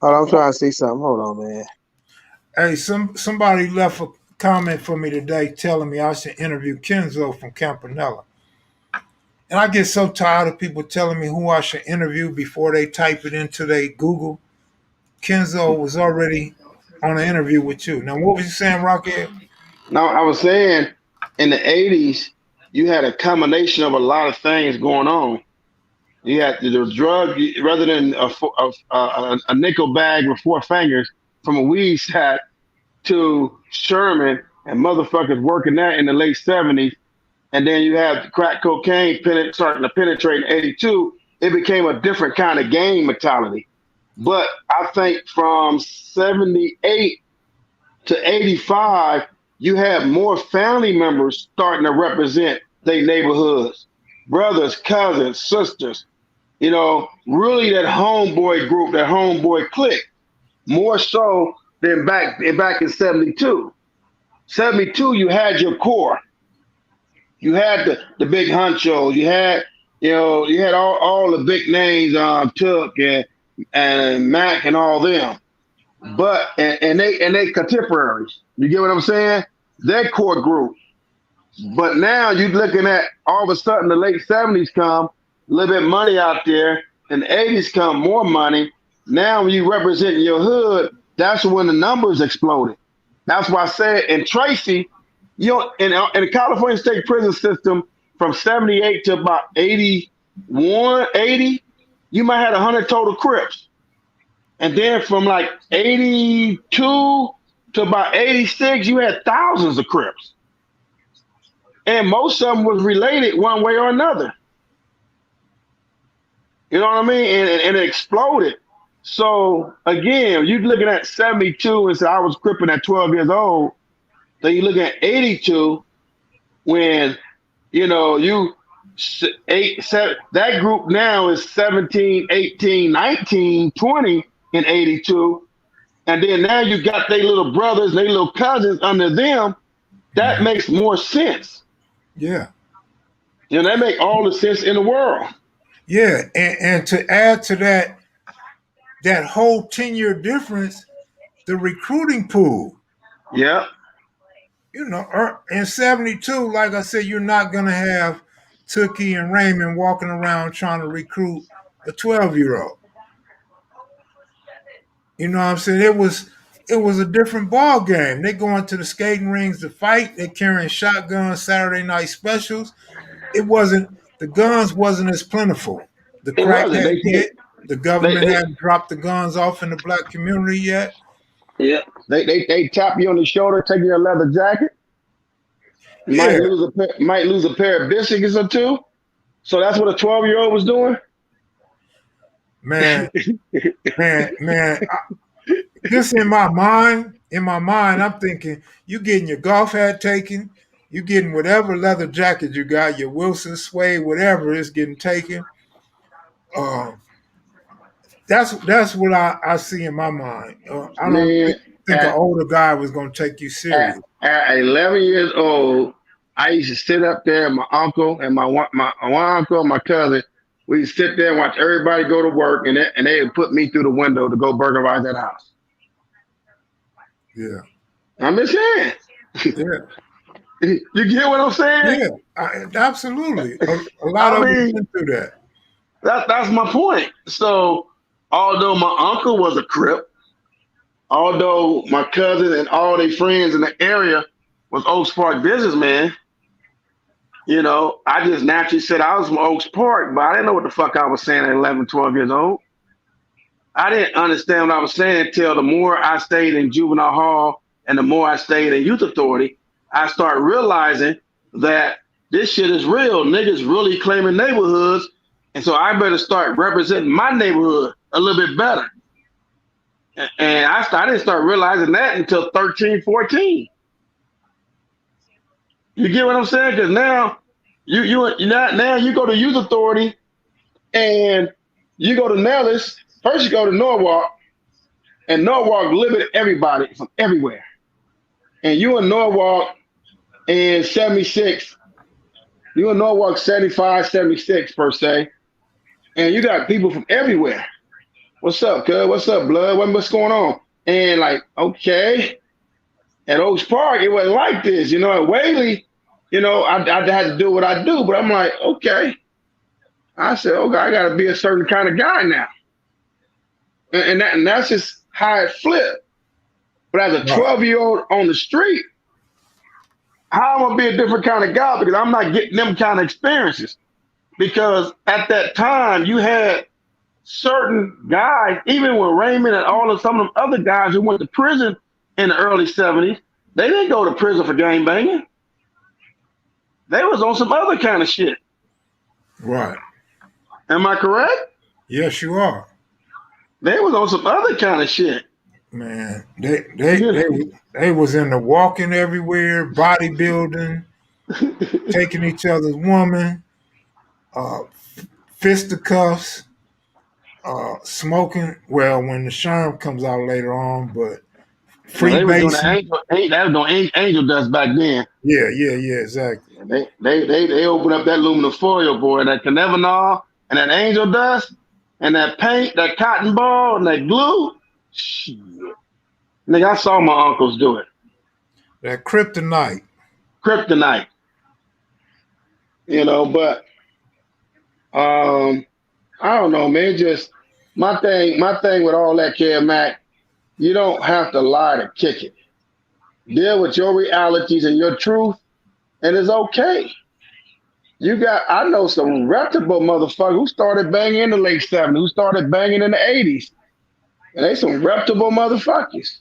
Hold on, I'm trying to see something. Hold on, man. Hey, somebody left a comment for me today telling me I should interview Kenzo from Campanella. And I get so tired of people telling me who I should interview before they type it into their Google. Kenzo was already on an interview with you. Now, what was you saying, Rockhead? Now I was saying in the 80s, you had a combination of a lot of things going on. You had the drug rather than a nickel bag with four fingers from a weed sack to Sherman and motherfuckers working that in the late 70s. And then you have crack cocaine starting to penetrate in 82. It became a different kind of gang mentality. But I think from 78 to 85, you have more family members starting to represent their neighborhoods, brothers, cousins, sisters. really that homeboy group, that homeboy clique, more so than back in 72. 72, you had your core. You had the big honchos. You had all the big names, Tuck and Mac and all them. But and they contemporaries. You get what I'm saying? Their core group. But now you're looking at all of a sudden the late 70s come, a little bit of money out there, and the 80s come, more money. Now when you represent your hood, that's when the numbers exploded. That's why I said in Tracy, in the California State Prison System from 78 to about 81, 80, you might have 100 total Crips. And then from like 82 to about 86, you had thousands of Crips. And most of them was related one way or another. You know what I mean? And it exploded. So again, you're looking at 72 and say I was cripping at 12 years old. Then you look at 82 when that group now is 17, 18, 19, 20 in 82. And then now you got their little brothers, their little cousins under them. That makes more sense. Yeah. That make all the sense in the world. Yeah. And to add to that whole 10-year difference, the recruiting pool. Yeah. In 72, like I said, you're not going to have Tookie and Raymond walking around trying to recruit a 12-year-old. You know what I'm saying? It was a different ball game. They going to the skating rings to fight. They carrying shotguns, Saturday night specials. The guns wasn't as plentiful. The crack hadn't hit. The government hadn't dropped the guns off in the black community yet. Yeah. They tap you on the shoulder, take you a leather jacket. Yeah. Might lose a pair of biscuits or two. So that's what a 12-year-old was doing? Man, just in my mind, I'm thinking you getting your golf hat taken, you getting whatever leather jacket you got, your Wilson suede, whatever is getting taken. That's what I see in my mind. I don't think an older guy was going to take you serious. At 11 years old, I used to sit up there, my uncle and my uncle and my cousin. We used to sit there and watch everybody go to work, and they would put me through the window to go burglarize that house. Yeah. I'm just saying. Yeah. You get what I'm saying? Yeah, absolutely. A lot of us went through that. That's my point. So, although my uncle was a Crip, although my cousin and all their friends in the area was Oaks Park businessmen, I just naturally said I was from Oaks Park, but I didn't know what the fuck I was saying at 11, 12 years old. I didn't understand what I was saying until the more I stayed in juvenile hall and the more I stayed in youth authority, I started realizing that this shit is real. Niggas really claiming neighborhoods. And so I better start representing my neighborhood a little bit better. And I didn't start realizing that until 13, 14. You get what I'm saying? Because now now you go to youth authority and you go to Nellis. First you go to Norwalk, and Norwalk limited everybody from everywhere. And you in Norwalk in 76, you in Norwalk 75, 76 per se, and you got people from everywhere. What's up, cuz? What's up, blood? What's going on? And like, okay. At Oaks Park, it wasn't like this. At Whaley, I had to do what I do, but I'm like, okay. I said, okay, I got to be a certain kind of guy now. And that's just how it flipped. But as a 12-year-old on the street, how am I going to be a different kind of guy? Because I'm not getting them kind of experiences. Because at that time, you had certain guys, even with Raymond and some of them other guys who went to prison in the early 70s, they didn't go to prison for gangbanging. They was on some other kind of shit. Right. Am I correct? Yes, you are. They was on some other kind of shit. Man, they was in the walking everywhere, bodybuilding, taking each other's woman, fisticuffs, smoking. Well, when the Sherm comes out later on, but Well, they was doing the freebasing. angel. That was doing angel dust back then. Yeah, exactly. They opened up that aluminum foil, boy, and that Cannavinol and that angel dust and that paint, that cotton ball and that glue. Shit. Nigga, I saw my uncles do it. That kryptonite. Kryptonite. But I don't know, man. Just my thing with all that, Kev Mac, you don't have to lie to kick it. Deal with your realities and your truth, and it's okay. I know some reputable motherfuckers who started banging in the late 70s, who started banging in the 80s. And they some reputable motherfuckers.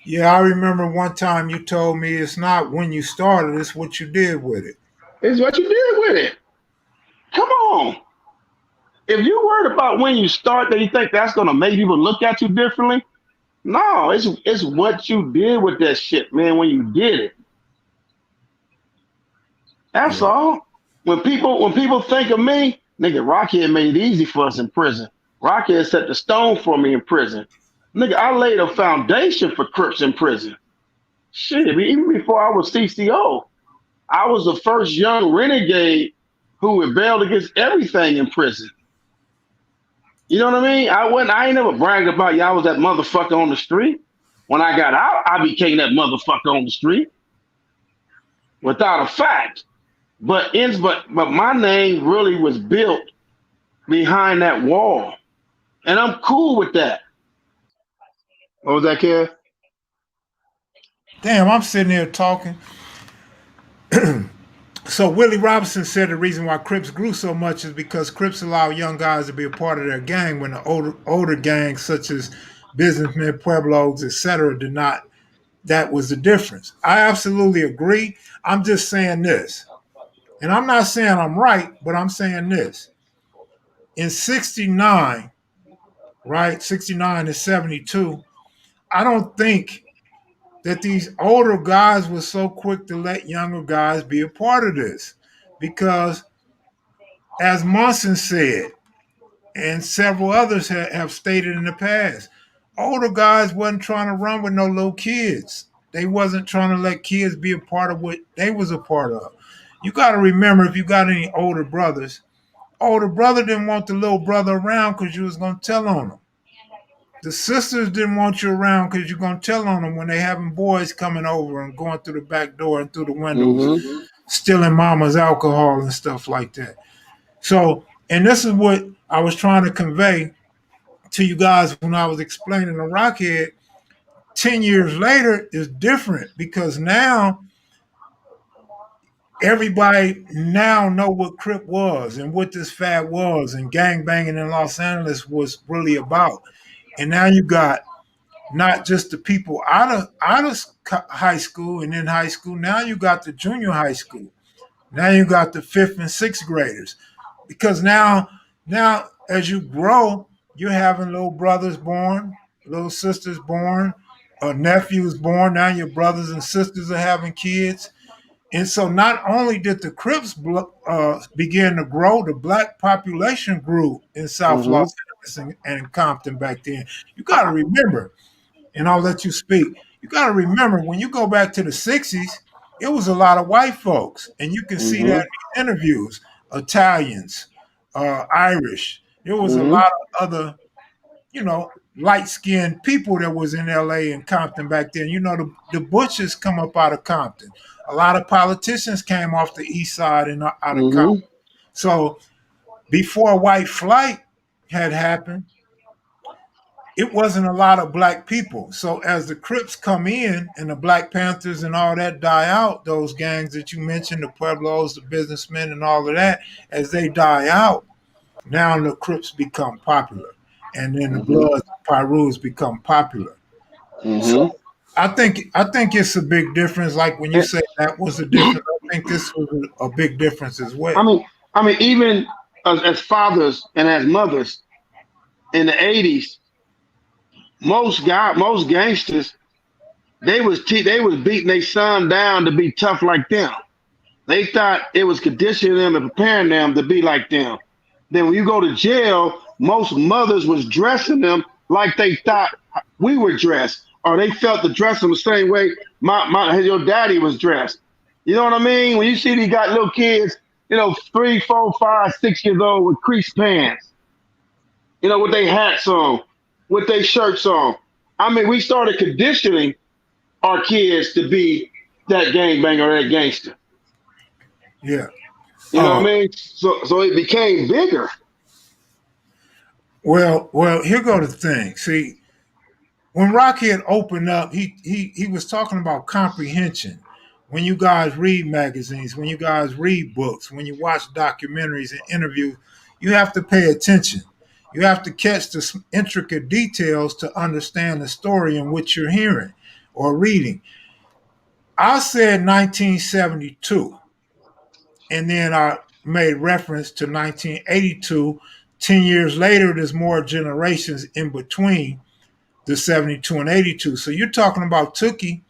Yeah, I remember one time you told me it's not when you started, it's what you did with it. It's what you did with it. Come on. If you worried about when you start that you think that's gonna make people look at you differently, no, it's what you did with that shit, man, when you did it. That's all. When people think of me, nigga, Rocchead made it easy for us in prison. Rocchead set the stone for me in prison. Nigga, I laid a foundation for Crips in prison. Shit, even before I was CCO, I was the first young renegade who rebelled against everything in prison. You know what I mean? I ain't never bragged about y'all was that motherfucker on the street. When I got out, I became that motherfucker on the street. Without a fact. But my name really was built behind that wall. And I'm cool with that. What was that, Kev? Damn, I'm sitting here talking. So Willie Robinson said the reason why Crips grew so much is because Crips allow young guys to be a part of their gang when the older gangs such as businessmen, pueblos, etc. did not. That was the difference. I absolutely agree. I'm just saying this. And I'm not saying I'm right, but I'm saying this. In 69, right? 69 to 72, I don't think that these older guys were so quick to let younger guys be a part of this. Because, as Munson said, and several others have stated in the past, older guys wasn't trying to run with no little kids. They wasn't trying to let kids be a part of what they was a part of. You got to remember, if you got any older brothers, older brother didn't want the little brother around because you was going to tell on them. The sisters didn't want you around because you're going to tell on them when they having boys coming over and going through the back door and through the windows, stealing mama's alcohol and stuff like that. So, and this is what I was trying to convey to you guys when I was explaining the Rocchead. 10 years later is different because now everybody now know what Crip was and what this fad was and gang banging in Los Angeles was really about. And now you got not just the people out of high school and in high school. Now you got the junior high school. Now you got the fifth and sixth graders. Because now as you grow, you're having little brothers born, little sisters born, nephews born. Now your brothers and sisters are having kids. And so not only did the Crips begin to grow, the black population grew in South Los Angeles and Compton back then. You got to remember, and I'll let you speak. You got to remember when you go back to the 60s, it was a lot of white folks. And you can see that in interviews, Italians, Irish. There was a lot of other, light-skinned people that was in LA and Compton back then. The Butchers come up out of Compton. A lot of politicians came off the east side and out of Compton. So before white flight had happened, it wasn't a lot of black people. So as the Crips come in and the Black Panthers and all that die out, those gangs that you mentioned, the Pueblos, the businessmen and all of that, as they die out, now the Crips become popular. And then the Bloods, Pyrus become popular. So I think it's a big difference. Like when you say that was a difference, I think this was a big difference as well. I mean, even as fathers and as mothers in the 80s, most gangsters, they was beating their son down to be tough like them. They thought it was conditioning them and preparing them to be like them. Then when you go to jail, most mothers was dressing them like they thought we were dressed, or they felt to dress them the same way your daddy was dressed. You know what I mean? When you see these got little kids, 3, 4, 5, 6 years old with creased pants, with their hats on, with their shirts on. I mean, we started conditioning our kids to be that gangbanger or that gangster. Yeah. You know what I mean? So it became bigger. Well, here go the thing. See, when Rocchead opened up, he was talking about comprehension. When you guys read magazines, when you guys read books, when you watch documentaries and interviews, you have to pay attention. You have to catch the intricate details to understand the story in which you're hearing or reading. I said 1972, and then I made reference to 1982. 10 years later, there's more generations in between the 72 and 82. So you're talking about Tookie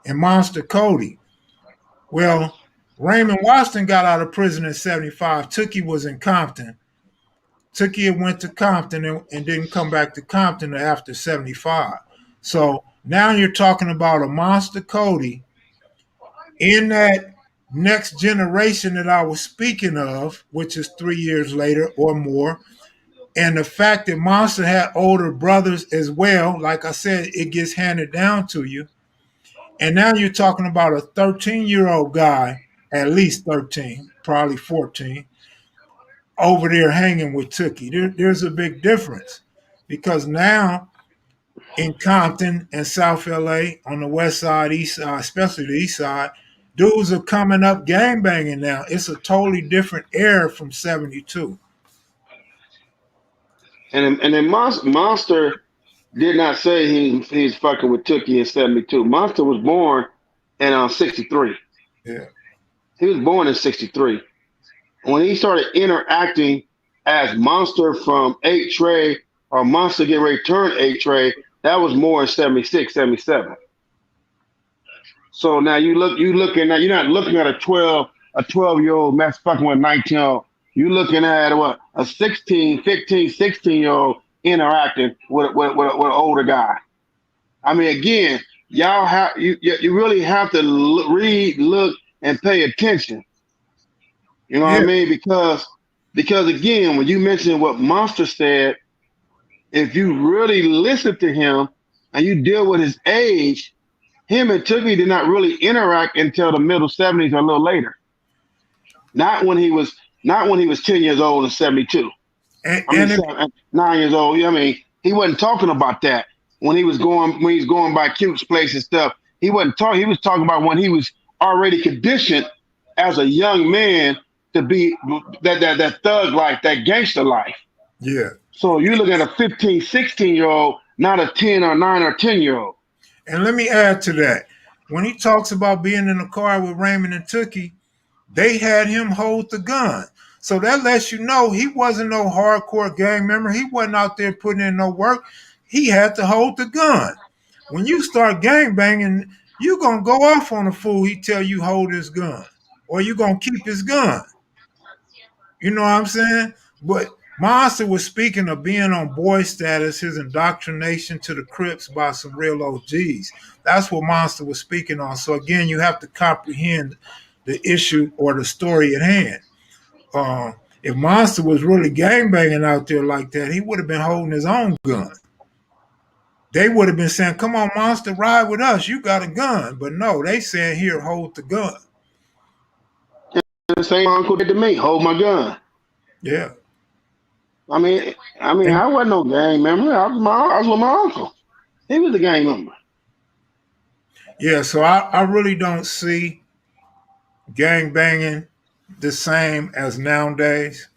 and Monster Cody. Well, Raymond Washington got out of prison in 75. Tookie was in Compton. Tookie went to Compton and didn't come back to Compton after 75. So now you're talking about a Monster Cody in that next generation that I was speaking of, which is 3 years later or more. And the fact that Monster had older brothers as well, like I said, it gets handed down to you. And now you're talking about a 13-year-old guy, at least 13, probably 14, over there hanging with Tookie. There's a big difference because now in Compton and South LA, on the west side, east side, especially the east side, dudes are coming up gangbanging now. It's a totally different era from 72. And then Monster did not say he's fucking with Tookie in 72. Monster was born in 63. Yeah. He was born in 63. When he started interacting as Monster from 8 Tray or Monster get ready to turn 8 Tray, that was more in 76, 77. So now you're not looking at a 12-year-old mess fucking with a 19-year-old. You're looking at what, a 16, 15, 16-year-old interacting with an older guy. I mean, again, you really have to read, look, and pay attention. You know what I mean? Because again, when you mentioned what Monster said, if you really listen to him and you deal with his age, him and Tookie did not really interact until the middle 70s or a little later. Not when he was 10 years old in 72. I mean, 9 years old. I mean, he wasn't talking about that when he was going by Cute's place and stuff. He wasn't talking. He was talking about when he was already conditioned as a young man to be that thug life, that gangster life. Yeah. So you look at a 15, 16-year-old, not a 10 or 9 or 10-year-old. And let me add to that. When he talks about being in the car with Raymond and Tookie, they had him hold the gun. So that lets you know he wasn't no hardcore gang member. He wasn't out there putting in no work. He had to hold the gun. When you start gang banging, you're going to go off on a fool. He tell you hold his gun. Or you're going to keep his gun. You know what I'm saying? But Monster was speaking of being on boy status, his indoctrination to the Crips by some real OGs. That's what Monster was speaking on. So again, you have to comprehend the issue or the story at hand. If Monster was really gangbanging out there like that, he would have been holding his own gun. They would have been saying, "Come on, Monster, ride with us. You got a gun." But no, they saying, "Here, hold the gun." The same uncle did to me, hold my gun. Yeah. I mean, I wasn't no gang member. I was with my uncle. He was a gang member. Yeah, so I really don't see gang banging the same as nowadays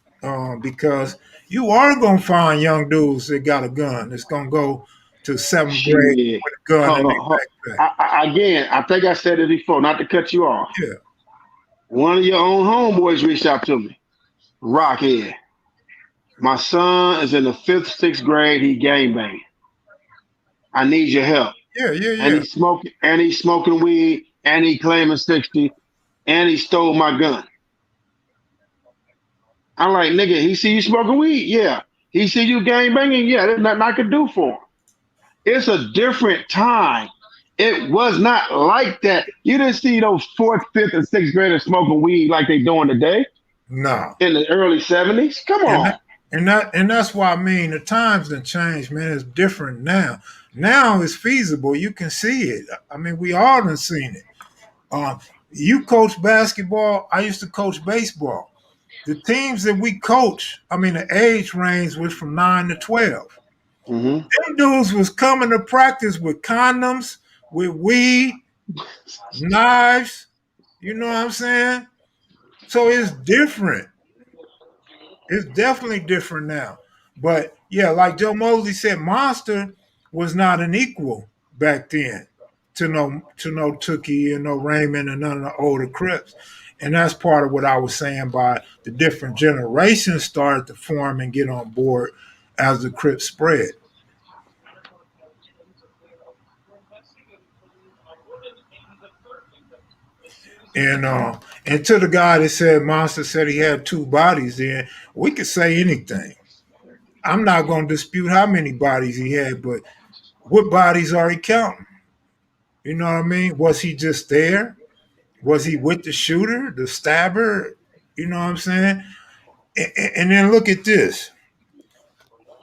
because you are going to find young dudes that got a gun that's going to go to seventh grade Shit. with a gun in Hold their on. backpack. Again, I think I said it before, not to cut you off. Yeah. One of your own homeboys reached out to me. Rocchead. My son is in the 5th, 6th grade. He gang banging. I need your help. Yeah. And he's smoking weed, and he claiming 60, and he stole my gun. I'm like, nigga, he see you smoking weed? Yeah. He see you gang banging? Yeah, there's nothing I could do for him. It's a different time. It was not like that. You didn't see those fourth, fifth, and sixth graders smoking weed like they doing today No. in the early 70s. Come And on. that, and that's why I mean the times done changed, man. It's different now. Now it's feasible. You can see it. I mean, we all done seen it. You coach basketball. I used to coach baseball. The teams that we coach, I mean, the age range was from 9 to 12. Mm-hmm. Them dudes was coming to practice with condoms, with weed, knives. You know what I'm saying? So it's different. It's definitely different now. But yeah, like Joe Mosley said, Monster was not an equal back then to no Tookie and no Raymond and none of the older Crips. And that's part of what I was saying by the different generations started to form and get on board as the Crips spread. And to the guy that said Monster said he had two bodies, then we could say anything. I'm not going to dispute how many bodies he had, but what bodies are he counting? You know what I mean? Was he just there? Was he with the shooter, the stabber? You know what I'm saying? And then look at this.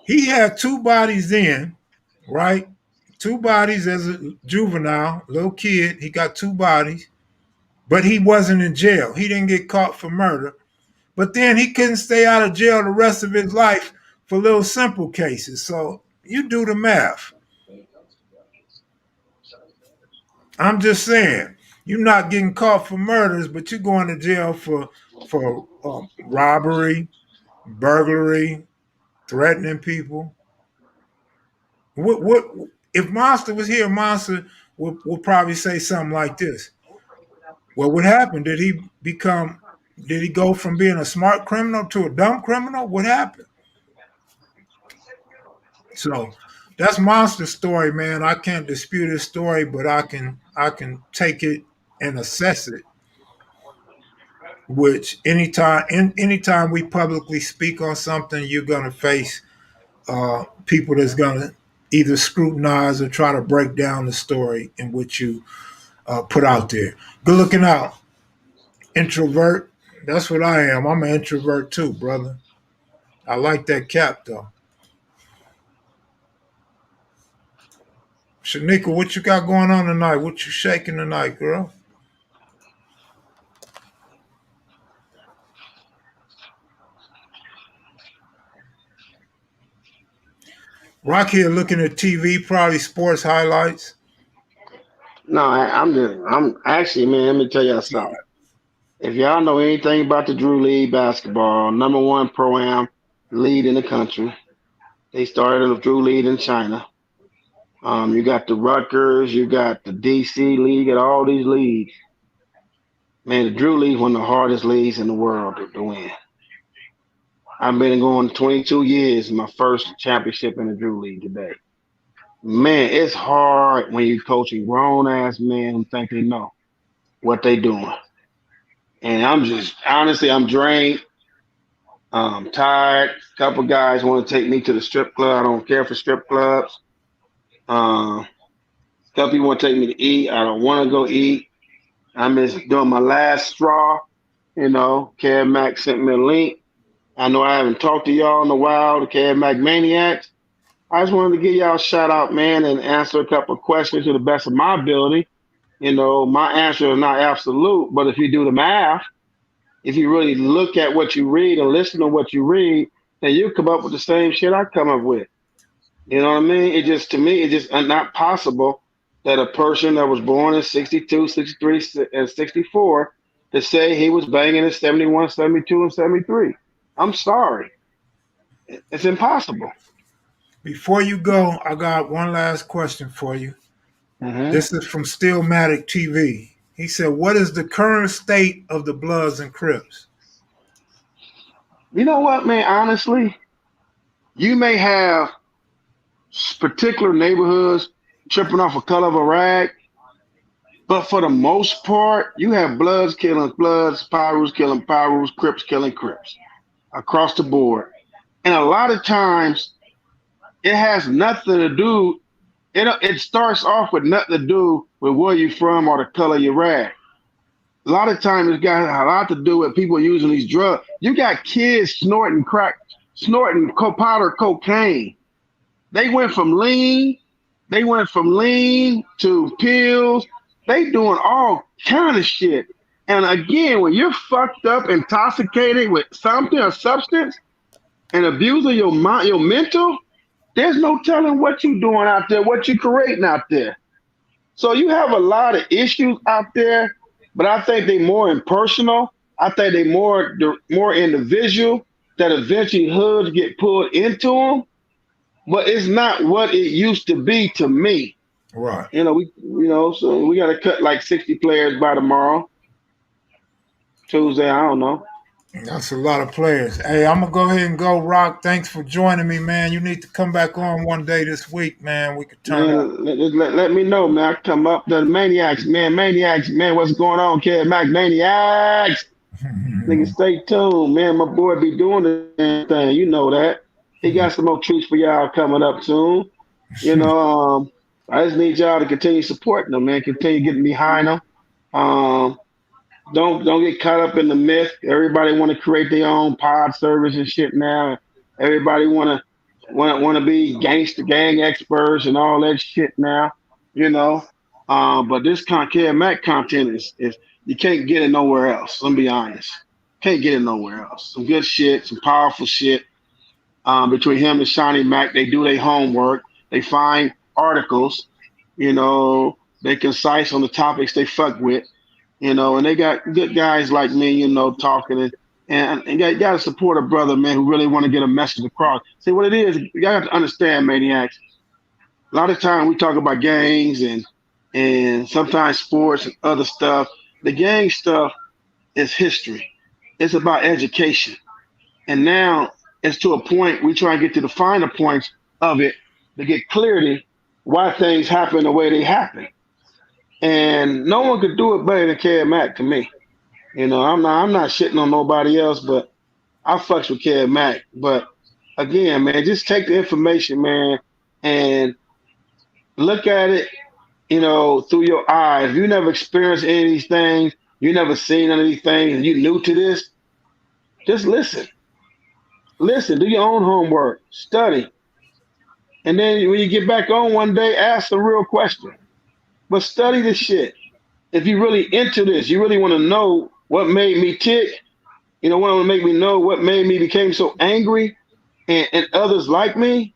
He had two bodies then, right? Two bodies as a juvenile, little kid. He got two bodies, but he wasn't in jail. He didn't get caught for murder. But then he couldn't stay out of jail the rest of his life for little simple cases. So you do the math. I'm just saying, you're not getting caught for murders, but you're going to jail for robbery, burglary, threatening people. What if Monster was here? Monster would probably say something like this. Well, what happened? Did he become? Did he go from being a smart criminal to a dumb criminal? What happened? So that's Monster's story, man. I can't dispute his story, but I can take it and assess it. Which anytime we publicly speak on something, you're gonna face people that's gonna either scrutinize or try to break down the story in which you put out there. Good looking out, introvert. That's what I am. I'm an introvert too, brother. I like that cap though. Shanika, what you got going on tonight? What you shaking tonight, girl? Rock here looking at TV, probably sports highlights. No, I'm actually, man, let me tell y'all something. If y'all know anything about the Drew League basketball, number one pro-am league in the country, they started the Drew League in China. You got the Rutgers, you got the DC League, and all these leagues. Man, the Drew League is one of the hardest leagues in the world to win. I've been going 22 years, my first championship in the Drew League today. Man, it's hard when you're coaching grown ass men who think they know what they doing. And I'm just honestly, I'm drained. Tired. A couple guys want to take me to the strip club. I don't care for strip clubs. A couple people want to take me to eat. I don't want to go eat. I'm just doing my last straw. You know, Kev Mac sent me a link. I know I haven't talked to y'all in a while, the Kev Mac Maniacs. I just wanted to give y'all a shout out, man, and answer a couple of questions to the best of my ability. You know, my answer is not absolute, but if you do the math, if you really look at what you read and listen to what you read, then you come up with the same shit I come up with. You know what I mean? It just, to me, it's just not possible that a person that was born in 62, 63, and 64 to say he was banging in 71, 72, and 73. I'm sorry. It's impossible. Before you go, I got one last question for you. Mm-hmm. This is from Stillmatic TV. He said, "What is the current state of the Bloods and Crips?" You know what, man? Honestly, you may have particular neighborhoods tripping off a color of a rag, but for the most part, you have Bloods killing Bloods, Pyrus killing Pyrus, Crips killing Crips. across the board. And a lot of times it has nothing to do, it starts off with nothing to do with where you're from or the color of your rag. A lot of times it's got a lot to do with people using these drugs. You got kids snorting crack, snorting powder cocaine. They went from lean, to pills. They doing all kind of shit. And again, when you're fucked up, intoxicated with something or substance, and abusing your mind, your mental, there's no telling what you're doing out there, what you're creating out there. So you have a lot of issues out there, but I think they more impersonal. I think they more individual that eventually hoods get pulled into them. But it's not what it used to be to me. Right. So we got to cut like 60 players by tomorrow. Tuesday, I don't know. That's a lot of players. Hey, I'm gonna go ahead and go, Rock. Thanks for joining me, man. You need to come back on one day this week, man. We could turn up. Let me know, man. I come up the Maniacs, man. What's going on, Kev Mac Maniacs? Nigga, stay tuned, man. My boy be doing the damn thing. You know that. He got some more treats for y'all coming up soon. I just need y'all to continue supporting them, man. Continue getting behind them. Don't get caught up in the myth. Everybody want to create their own pod service and shit now. Everybody want to be gangster gang experts and all that shit now. But this Kev Mac content is you can't get it nowhere else. Let me be honest. Can't get it nowhere else. Some good shit, some powerful shit. Between him and Shawnee Mac, they do their homework. They find articles. They concise on the topics they fuck with. And they got good guys like me, talking and you got to support a brother, man, who really want to get a message across. See what it is, you got to understand, Maniacs. A lot of time we talk about gangs and sometimes sports and other stuff. The gang stuff is history. It's about education. And now it's to a point we try and get to the finer points of it to get clarity why things happen the way they happen. And no one could do it better than Kev Mac to me. I'm not shitting on nobody else, but I fucks with Kev Mac. But again, man, just take the information, man, and look at it, through your eyes. If you never experienced any of these things, you never seen any of these things, and you new to this, just listen. Listen, do your own homework, study. And then when you get back on one day, ask the real question. But study this shit. If you're really into this, you really want to know what made me tick, want to make me know what made me became so angry and others like me,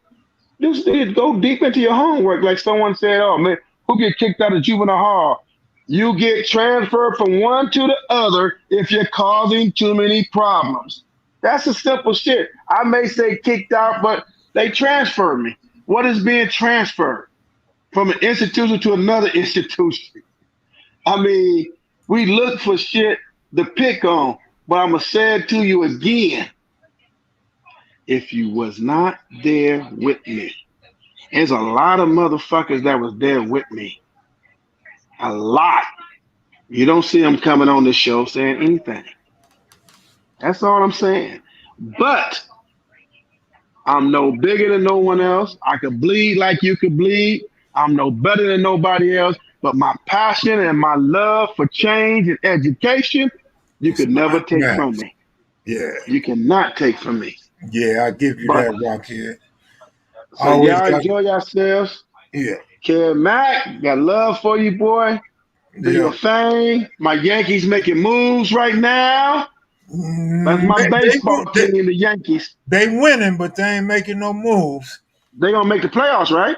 just go deep into your homework. Like someone said, oh, man, who get kicked out of juvenile hall? You get transferred from one to the other if you're causing too many problems. That's a simple shit. I may say kicked out, but they transferred me. What is being transferred? From an institution to another institution. I mean, we look for shit to pick on, but I'm going to say it to you again. If you was not there with me, there's a lot of motherfuckers that was there with me. A lot. You don't see them coming on this show saying anything. That's all I'm saying. But I'm no bigger than no one else. I could bleed like you could bleed. I'm no better than nobody else, but my passion and my love for change and education, you could never take from me. Yeah. You cannot take from me. Yeah, I give you that, Rocchead. So y'all enjoy yourselves. Yeah. Kev Mac, got love for you, boy. Do your thing. My Yankees making moves right now. That's my baseball team, the Yankees. They winning, but they ain't making no moves. They gonna make the playoffs, right?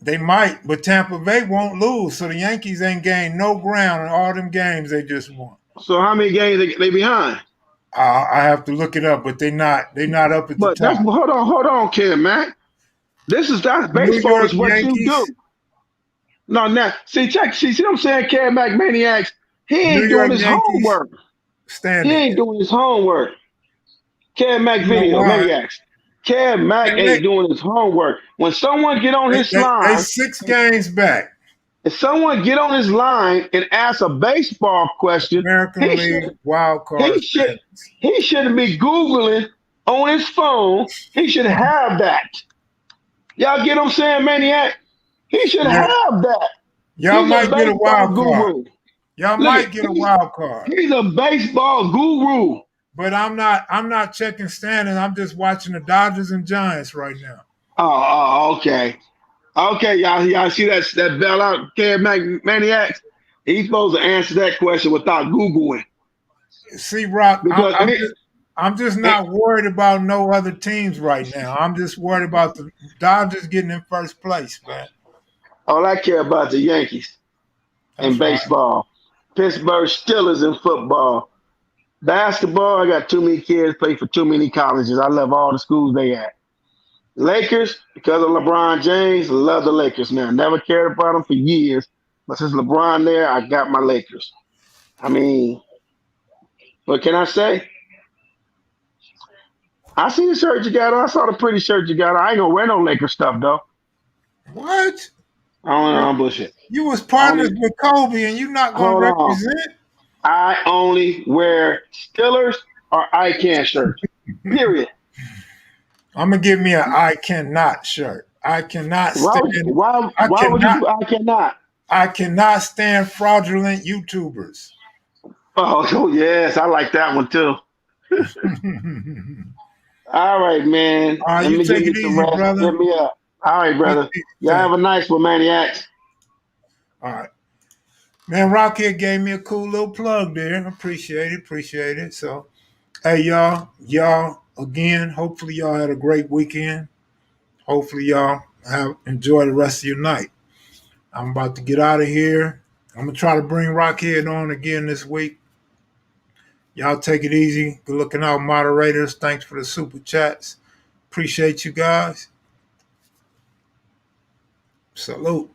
They might, but Tampa Bay won't lose, so the Yankees ain't gained no ground in all them games they just won. So how many games they behind? I have to look it up, but they not up at the top. Hold on, Kev Mac. That's baseball is what Yankees. You do. No, now see what I'm saying, Kev Mac Maniacs. He ain't doing his homework. He ain't doing his homework. Kev Mac Video Maniacs. Kev Mac ain't doing his homework. When someone get on his line, they 6 games back. If someone get on his line and ask a baseball question, American League wild card. He shouldn't be Googling on his phone. He should have that. Y'all get what I'm saying, Maniac? He should Yeah, have that. y'all He's a might get a baseball wild card. guru. Y'all Look might at get a wild card. he's a baseball guru. But I'm not checking standings. I'm just watching the Dodgers and Giants right now. Okay. Okay, y'all see that bell out, Maniacs? He's supposed to answer that question without Googling. See, Rock, Because I'm just not worried about no other teams right now. I'm just worried about the Dodgers getting in first place, man. all I care about the Yankees in That's right. baseball. Pittsburgh Steelers in football. Basketball, I got too many kids play for too many colleges. I love all the schools they at. Lakers, because of LeBron James, love the Lakers now. Never cared about them for years. But since LeBron there, I got my Lakers. I mean, what can I say? I see the shirt you got on. I saw the pretty shirt you got on. I ain't gonna wear no Lakers stuff though. What? I don't know. I'm bullshit. You was partners Only with Kobe, and you're not gonna hold on. represent? I only wear Steelers or ICANN shirts. Period. I'm gonna give me an I cannot shirt. I cannot Why stand. would you, why I why would you cannot. do I cannot? I cannot stand fraudulent YouTubers. Oh yes, I like that one too. All right, man. Let You me give take me it some easy, rest. brother. Hit me up. All right, brother. Y'all Thanks. have a nice one, Maniacs. All right. Man, Rocchead gave me a cool little plug there. Appreciate it. So, hey, y'all, again, hopefully y'all had a great weekend. Hopefully y'all have enjoyed the rest of your night. I'm about to get out of here. I'm going to try to bring Rocchead on again this week. Y'all take it easy. Good looking out, moderators. Thanks for the super chats. Appreciate you guys. Salute.